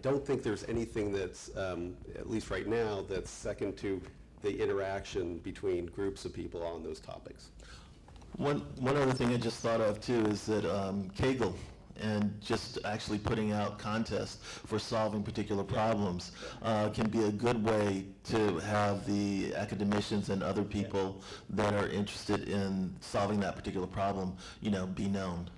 [SPEAKER 7] don't think there's anything that's, at least right now, that's second to the interaction between groups of people on those topics.
[SPEAKER 5] One other thing I just thought of too is that Kaggle and just actually putting out contests for solving particular problems can be a good way to have the academicians and other people that are interested in solving that particular problem, be known.